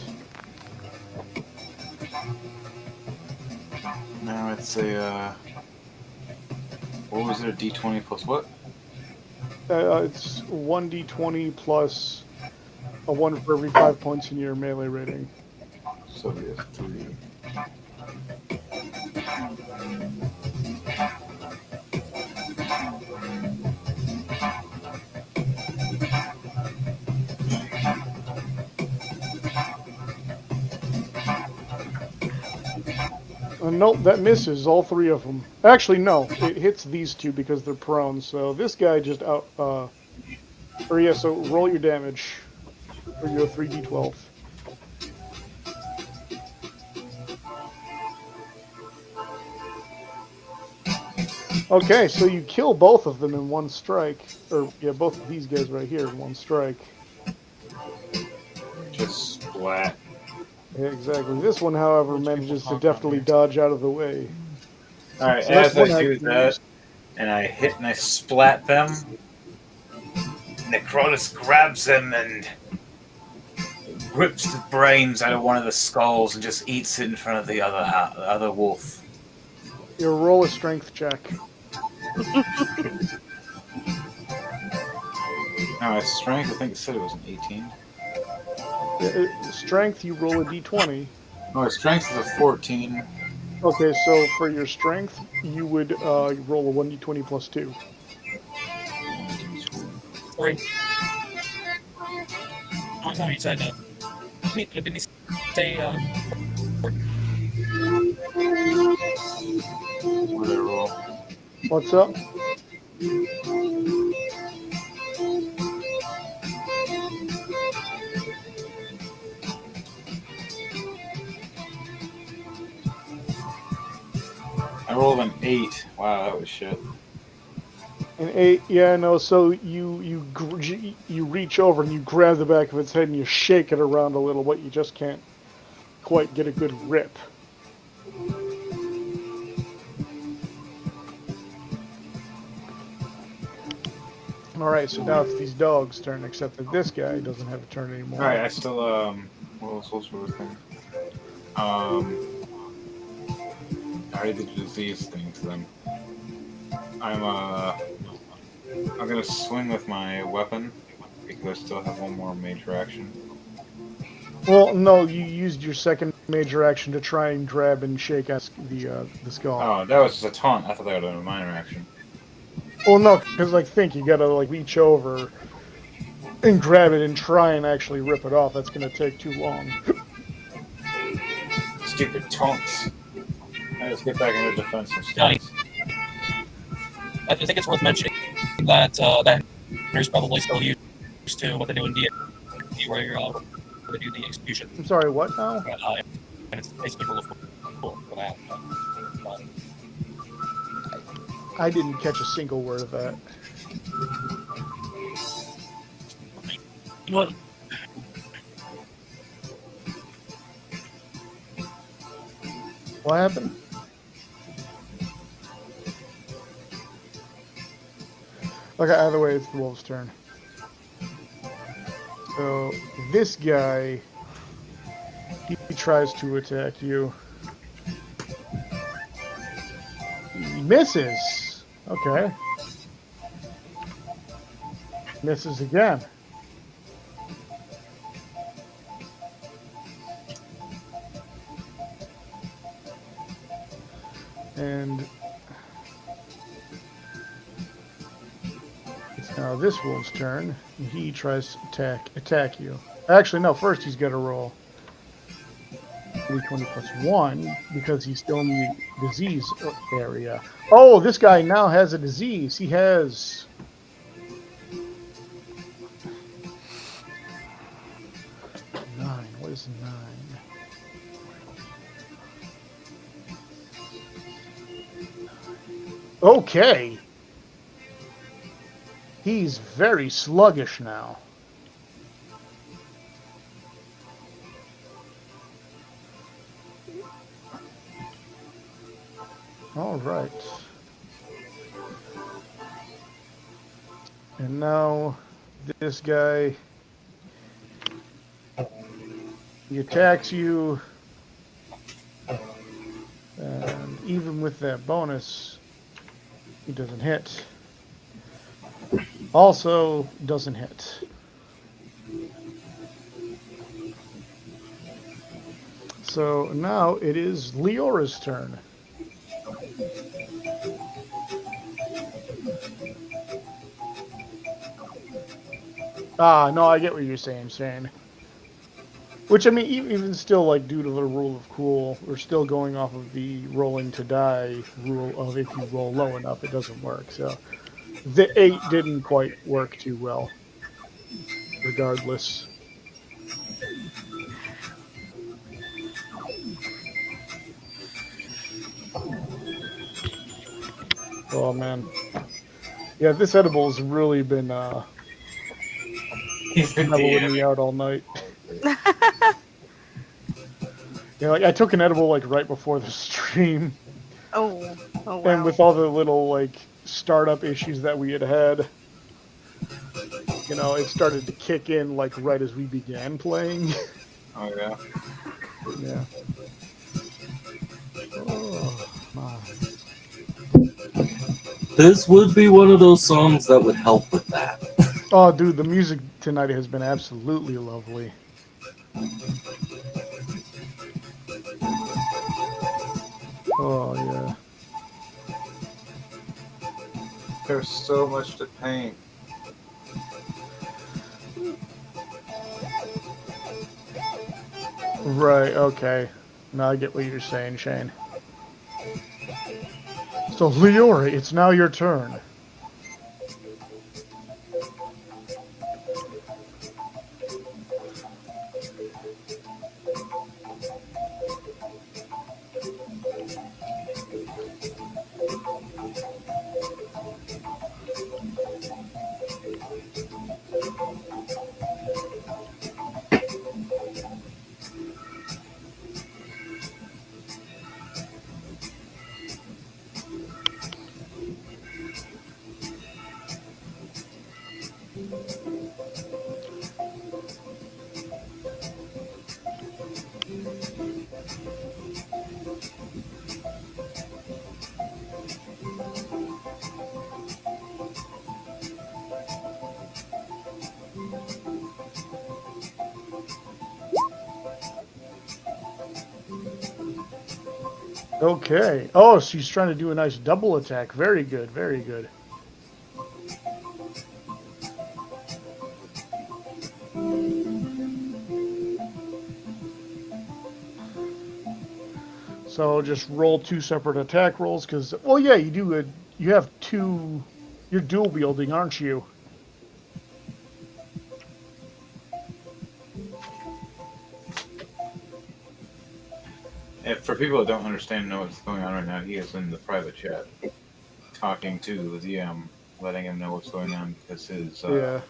Now it's a, what was it, a d20 plus what? It's 1d20 plus a 1 for every 5 points in your melee rating. So we have 3. Nope, that misses all 3 of them. Actually, no, it hits these 2 because they're prone. So this guy just out. Or yeah, so roll your damage for your 3d12. Okay, so you kill both of them in one strike. Or yeah, both of these guys right here in one strike. Just splat. Yeah, exactly. This one, however, manages to deftly dodge out of the way. Alright, So that's as I one do action. that, and I hit and I splat them, Necrotus grabs him and rips the brains out of one of the skulls and just eats it in front of the other wolf. You roll a strength check. No, it's strength. I think it said it was an 18. Strength, you roll a d20. No, strength is a 14. Okay, so for your strength, you would roll a 1d20 plus 2. Corey. I'm sorry, you said, didn't he say, What did I roll? What's up? I rolled an 8. Wow, that was shit. An 8, yeah, no. So you reach over and you grab the back of its head and you shake it around a little, but you just can't quite get a good rip. All right, so now it's these dogs' turn, except that this guy doesn't have a turn anymore. Alright, I still, what was supposed to be thing? I already did the disease thing to them. I'm gonna swing with my weapon, because I still have one more major action. Well, no, you used your second major action to try and grab and shake the skull. Oh, that was just a taunt. I thought that was a minor action. Well, no, because think you gotta reach over and grab it and try and actually rip it off. That's gonna take too long. Stupid taunts. I just get back into defensive Johnny. stance. I think it's worth mentioning that that Henry's probably still used to what they do in D&D, where they do the execution. I'm sorry, what now? And it's basically rule of cool for that. I didn't catch a single word of that. What? What happened? Okay, either way, it's the wolf's turn. So, this guy, he tries to attack you. He misses. Okay. Misses again. And it's now this wolf's turn. He tries to attack you. Actually, no. First, he's got to roll d20 plus 1 because he's still in the disease area. Oh, this guy now has a disease. He has 9. What is 9? Okay. He's very sluggish now. All right. And now this guy, he attacks you, and even with that bonus, he doesn't hit. Also doesn't hit. So now it is Leora's turn. Ah, no, I get what you're saying, Shane. Which, I mean, even still, like, due to the rule of cool, we're still going off of the rolling to die rule of if you roll low enough, it doesn't work. So the 8 didn't quite work too well, regardless. Oh, man. Yeah, this edible's really been, He's been leveling me out all night. Yeah, like, I took an edible, like, right before the stream. Oh wow. And with all the little, like, startup issues that we had, you know, it started to kick in, like, right as we began playing. Oh, yeah. Yeah. Oh, my. This would be one of those songs that would help with that. Oh, dude, the music tonight has been absolutely lovely. Oh, yeah. There's so much to paint. Right, okay. Now I get what you're saying, Shane. So, Leori, it's now your turn. Okay. Oh, so he's trying to do a nice double attack. Very good, very good. So just roll 2 separate attack rolls, because, well, yeah, you do. You have 2. You're dual wielding, aren't you? If for people that don't understand and know what's going on right now, he is in the private chat talking to the DM, letting him know what's going on because his Yeah.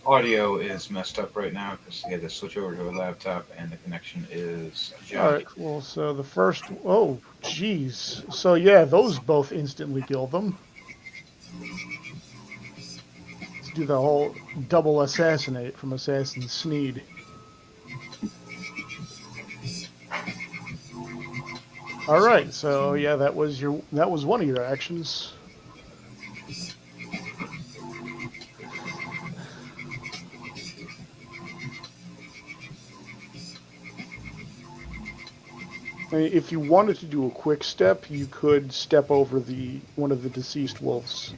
audio is messed up right now because he had to switch over to a laptop and the connection is All junk. right, cool. So the first. Oh, jeez. So yeah, those both instantly kill them. Let's do the whole double assassinate from Assassin's Sneed. All right. So yeah, that was one of your actions. I mean, if you wanted to do a quick step, you could step over one of the deceased wolves.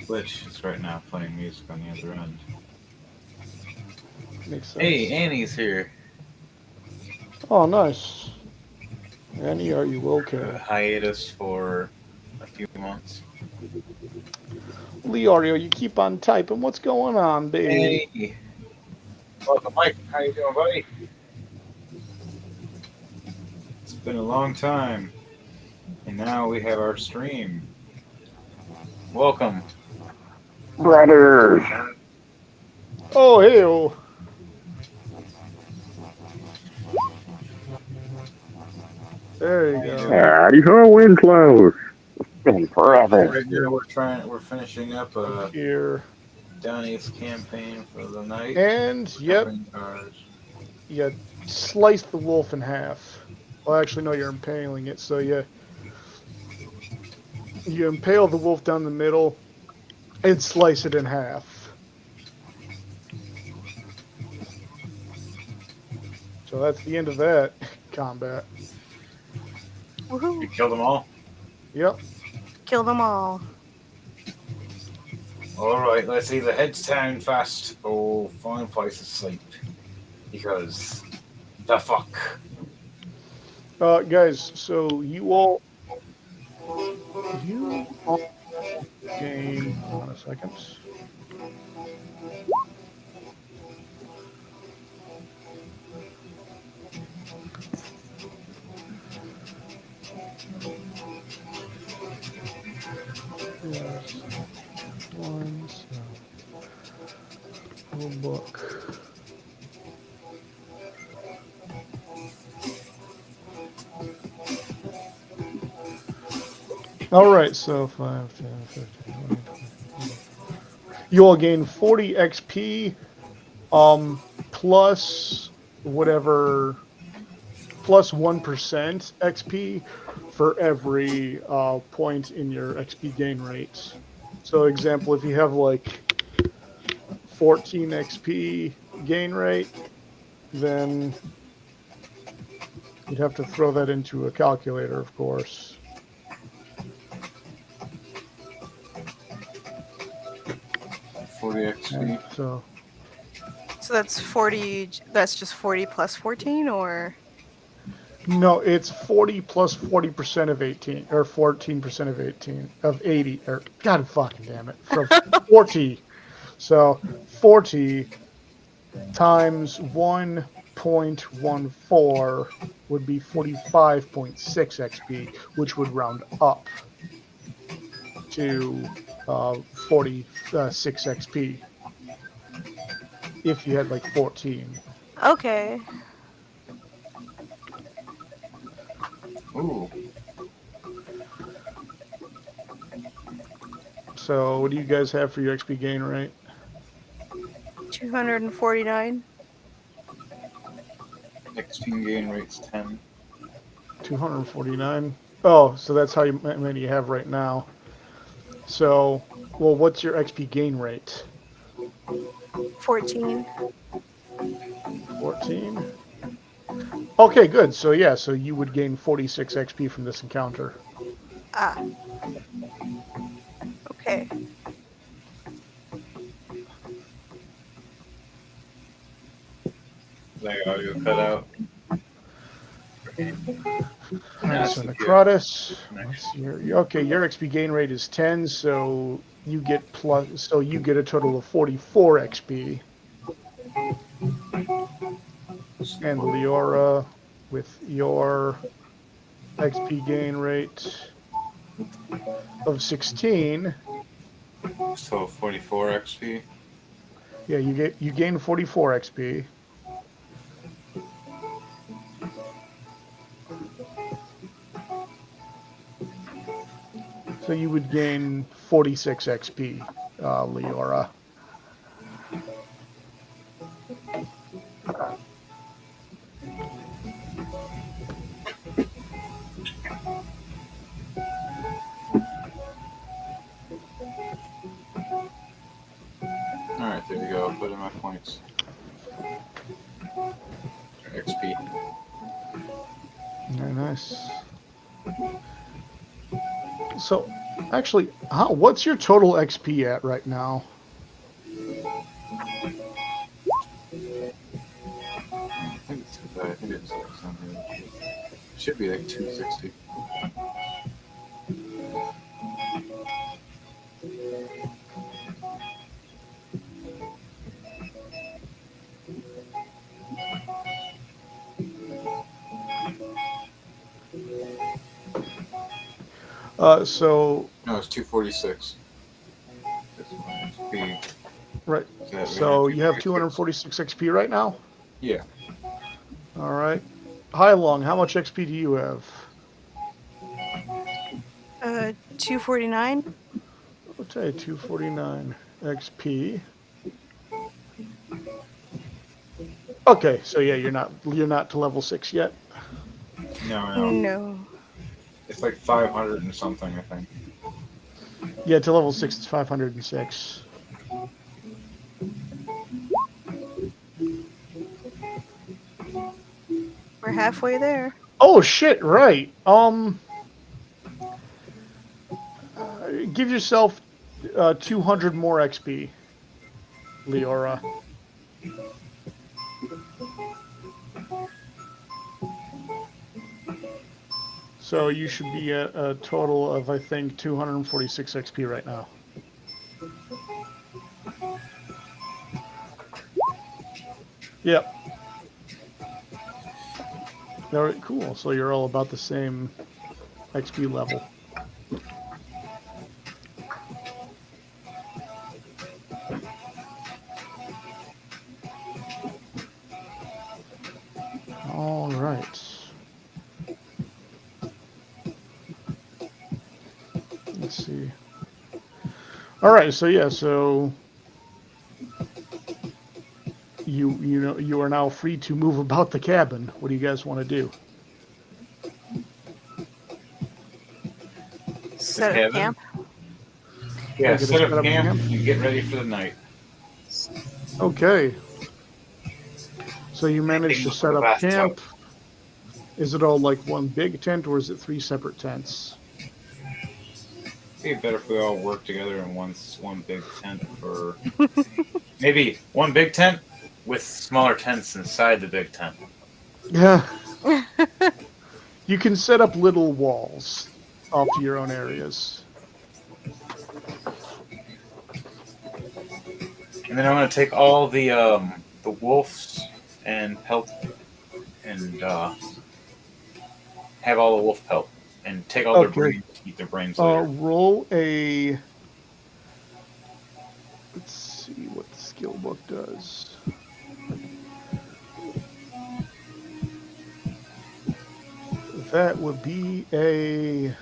Glitch is right now playing music on the other end. Makes sense. Hey, Annie's here. Oh, nice. Annie, are you okay? Hiatus for a few months. Leorio, you keep on typing. What's going on, baby? Hey, welcome, Mike. How you doing, buddy? It's been a long time, and now we have our stream. Welcome, brothers. Oh, hey. There you go. Howdy ho, Winslow. It's been forever. right here we're finishing up Here. Donnie's campaign for the night. And, yep, you slice the wolf in half. Well, actually, no, you're impaling it. So you impale the wolf down the middle and slice it in half. So that's the end of that combat. Woohoo! You killed them all? Yep. Kill them all. Alright, let's either head to town fast or find a place to sleep. Because the fuck. Guys, so you all gain. Hold on a second. book. All right, so 5, 10, 15, 20, 20. You all gain 40 XP, plus whatever, plus 1% XP for every point in your XP gain rate. So, example, if you have like 14 XP gain rate, then you'd have to throw that into a calculator, of course. XP. So that's 40. That's just 40 plus 14, or no, it's 40 plus 40% of 18, or 14% of 18 of 80, or God fucking damn it, from 40. So 40 times 1.14 would be 45.6 XP, which would round up to 46 XP if you had like 14. okay. Ooh. So what do you guys have for your XP gain rate? 249. XP gain rate's 10. 249. Oh, so that's how many you have right now. So, well, what's your XP gain rate? 14. 14. Okay, good. So yeah, so you would gain 46 XP from this encounter. Ah. Okay. Like audio cut out. Alright, so Necrotis. Okay, your XP gain rate is 10, so you get a total of 44 XP. And Leora, with your XP gain rate of 16. So 44 XP. Yeah, you gain 44 XP. So you would gain 46 XP, Leora. Alright, there you go. Put in my points. XP. Very nice. So, actually, what's your total XP at right now? I think it's too bad. I think it's like something. It should be like 260. So No, it's 246. right. Yeah, So you have 246 XP right now? Yeah. All right. Hi Long, how much XP do you have? 249. I'll tell you 249 XP. Okay, so yeah, you're not to level 6 yet. No. No. It's like 500 and something, I think. Yeah, to level 6 it's 506. We're halfway there. Oh shit, right. Give yourself 200 more XP, Leora. So you should be at a total of, I think, 246 XP right now. Yep. Very cool. So you're all about the same XP level. All right, so yeah, so you are now free to move about the cabin. What do you guys want to do? Set up cabin? camp. Yeah, We're gonna set up set up camp camp? and get ready for the night. Okay. So you managed to set up camp. Is it all like one big tent, or is it 3 separate tents? It'd be better if we all work together in one big tent for maybe one big tent with smaller tents inside the big tent. Yeah. You can set up little walls off to your own areas. And then I'm gonna take all the wolves and pelt and have all the wolf pelt and take all their Okay. brains, eat their brains later. Roll a. Let's see what the skill book does. That would be a.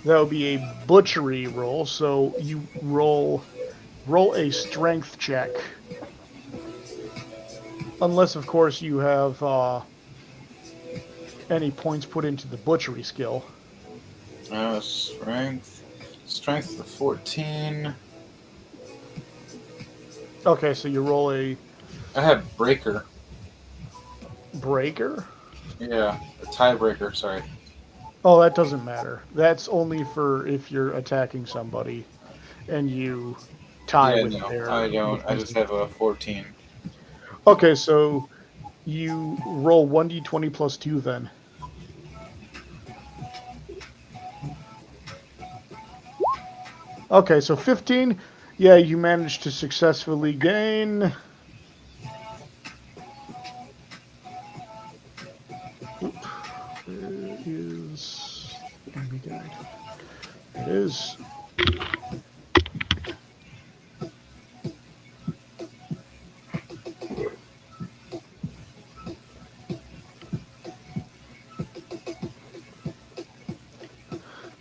That would be a butchery roll. So you roll a strength check. Unless, of course, you have any points put into the butchery skill. Strength of 14. Okay, so you roll a I have breaker. breaker. Yeah, a tiebreaker. Sorry. Oh, that doesn't matter. That's only for if you're attacking somebody and you tie Yeah, with no, their. I don't. I just have a 14. Okay, so you roll 1d20 plus 2 then. Okay, so 15. Yeah, you managed to successfully gain. Oop, where is the enemy guide? It is.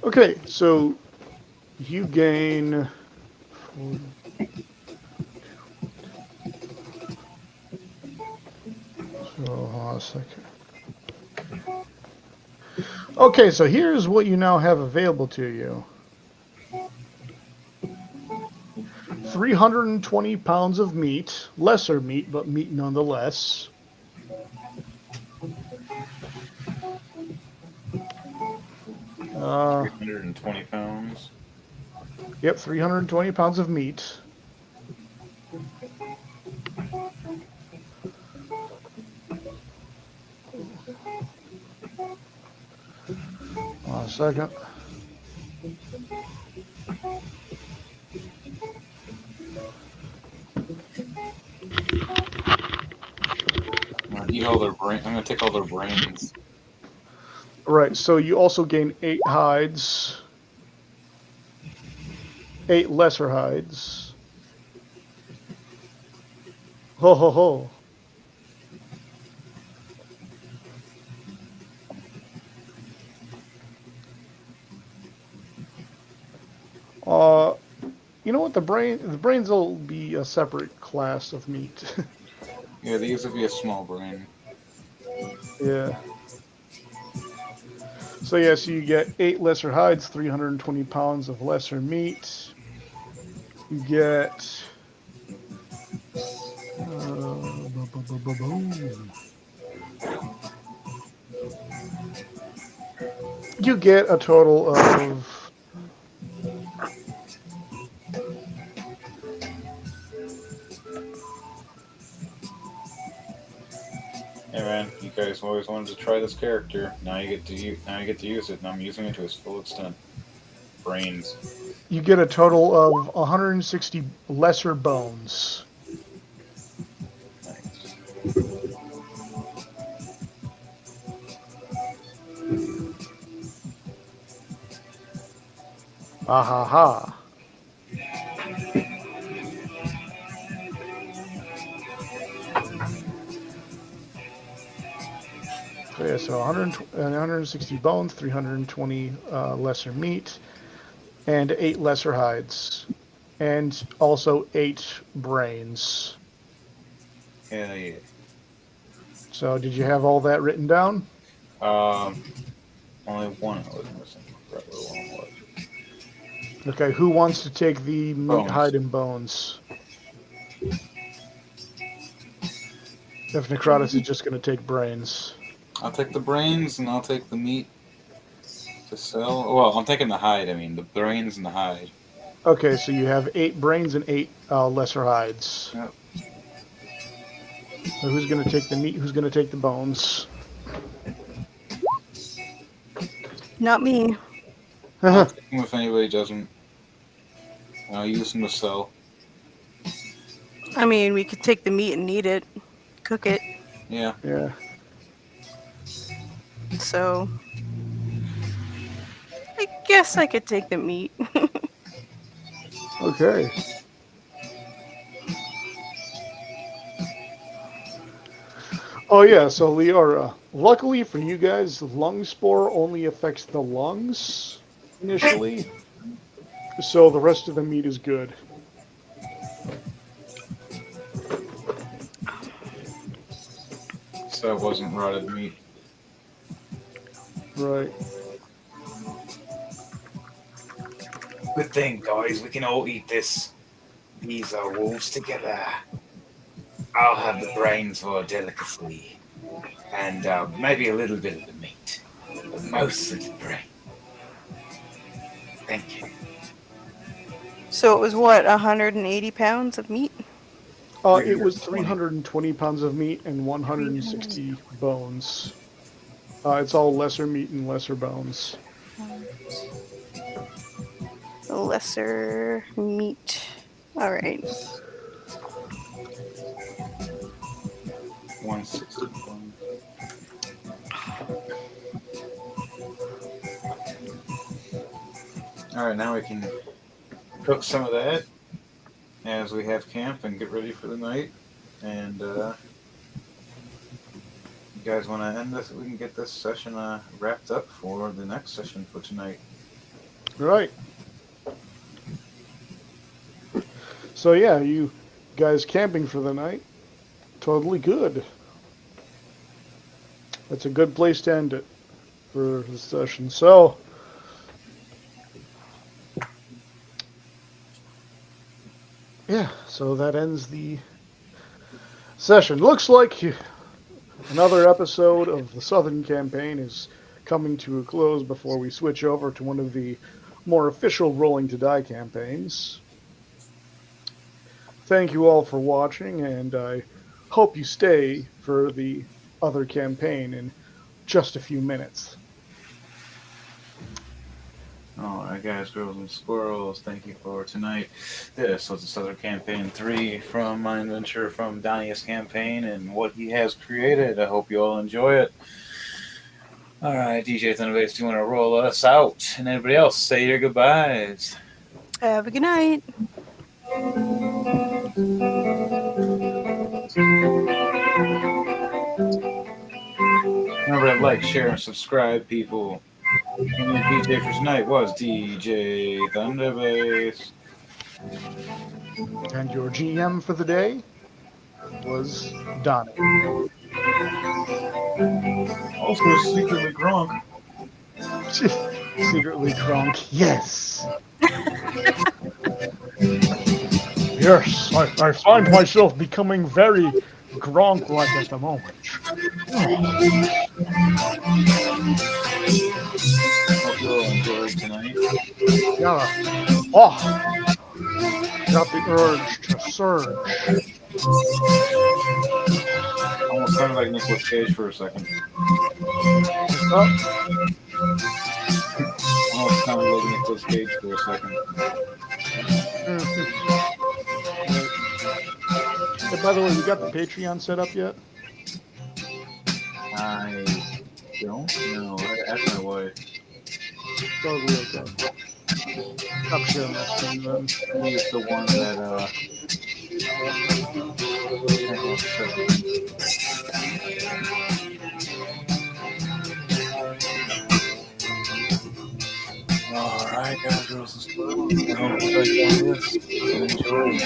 Okay, so you gain. So, hold on a second. Okay, so here's what you now have available to you. 320 pounds of meat, lesser meat, but meat nonetheless. Uh, 320 pounds. Yep, 320 pounds of meat. Hold on a second. I'm gonna eat all their brain. I'm gonna take all their brains. Right, so you also gain 8 hides. 8 lesser hides. Ho ho ho. You know what? The brains will be a separate class of meat. Yeah, these would be a small brain. Yeah. So yeah, so you get 8 lesser hides, 320 pounds of lesser meat. You get. You get a total of. Hey man, you guys always wanted to try this character. Now you get to use it, and I'm using it to its full extent. Brains. You get a total of 160 lesser bones. Nice. Ah ha ha. Okay, so 160 bones, 320 lesser meat, and 8 lesser hides, and also 8 brains. Yeah, yeah. So, did you have all that written down? Only one I was missing. Forgot what one was. Okay, who wants to take the meat, Bones. hide, and bones? If Necrotus is just going to take brains. I'll take the brains and I'll take the meat to sell. Well, I'm taking the hide. I mean, the brains and the hide. Okay, so you have 8 brains and 8 lesser hides. Yep. So who's going to take the meat? Who's going to take the bones? Not me. I'll take them if anybody doesn't. I'll use them to sell. I mean, we could take the meat and eat it, cook it. Yeah. Yeah. So, I guess I could take the meat. Okay. Oh yeah, so Leora, luckily for you guys, lung spore only affects the lungs initially, so the rest of the meat is good. So it wasn't rotted meat. Right. Good thing, guys. We can all eat these wolves together. I'll have the brains for a delicacy, and maybe a little bit of the meat, but most of the brain. Thank you. So it was what, 180 pounds of meat? It was 320 pounds of meat and 160 bones. It's all lesser meat and lesser bones. Lesser meat. All right. 161. Alright, now we can cook some of that as we have camp and get ready for the night. And you guys want to end this? We can get this session wrapped up for the next session for tonight. Right. So yeah, you guys camping for the night. Totally good. That's a good place to end it for the session. So, yeah, so that ends the session. Looks like another episode of the Southern Campaign is coming to a close before we switch over to one of the more official Rolling to Die campaigns. Thank you all for watching, and I hope you stay for the other campaign in just a few minutes. Alright guys, girls and squirrels, thank you for tonight. This was the Southern Campaign 3 from my adventure from Donnie's campaign and what he has created. I hope you all enjoy it. Alright, DJ Thunderbase, do you want to roll us out? And anybody else, say your goodbyes. Have a good night. Remember to like, share, and subscribe, people. And the DJ for tonight was DJ Thunderbase. And your GM for the day was Donnie. Also, secretly Gronk. Secretly Gronk, yes. Yes, I find myself becoming very Gronk-like at the moment. Hope you all enjoyed tonight. Yeah. Oh, got the urge to surge. Almost sounded like Nicolas Cage for a second. Oh, Almost sounded like Nicolas Cage for a second. Hey, by the way, you got the Patreon set up yet? I don't know. I gotta ask my wife. Totally okay. Stop sharing that screen then. He's the one that, Squirrels and Squirrels. I hope you guys enjoy this and enjoy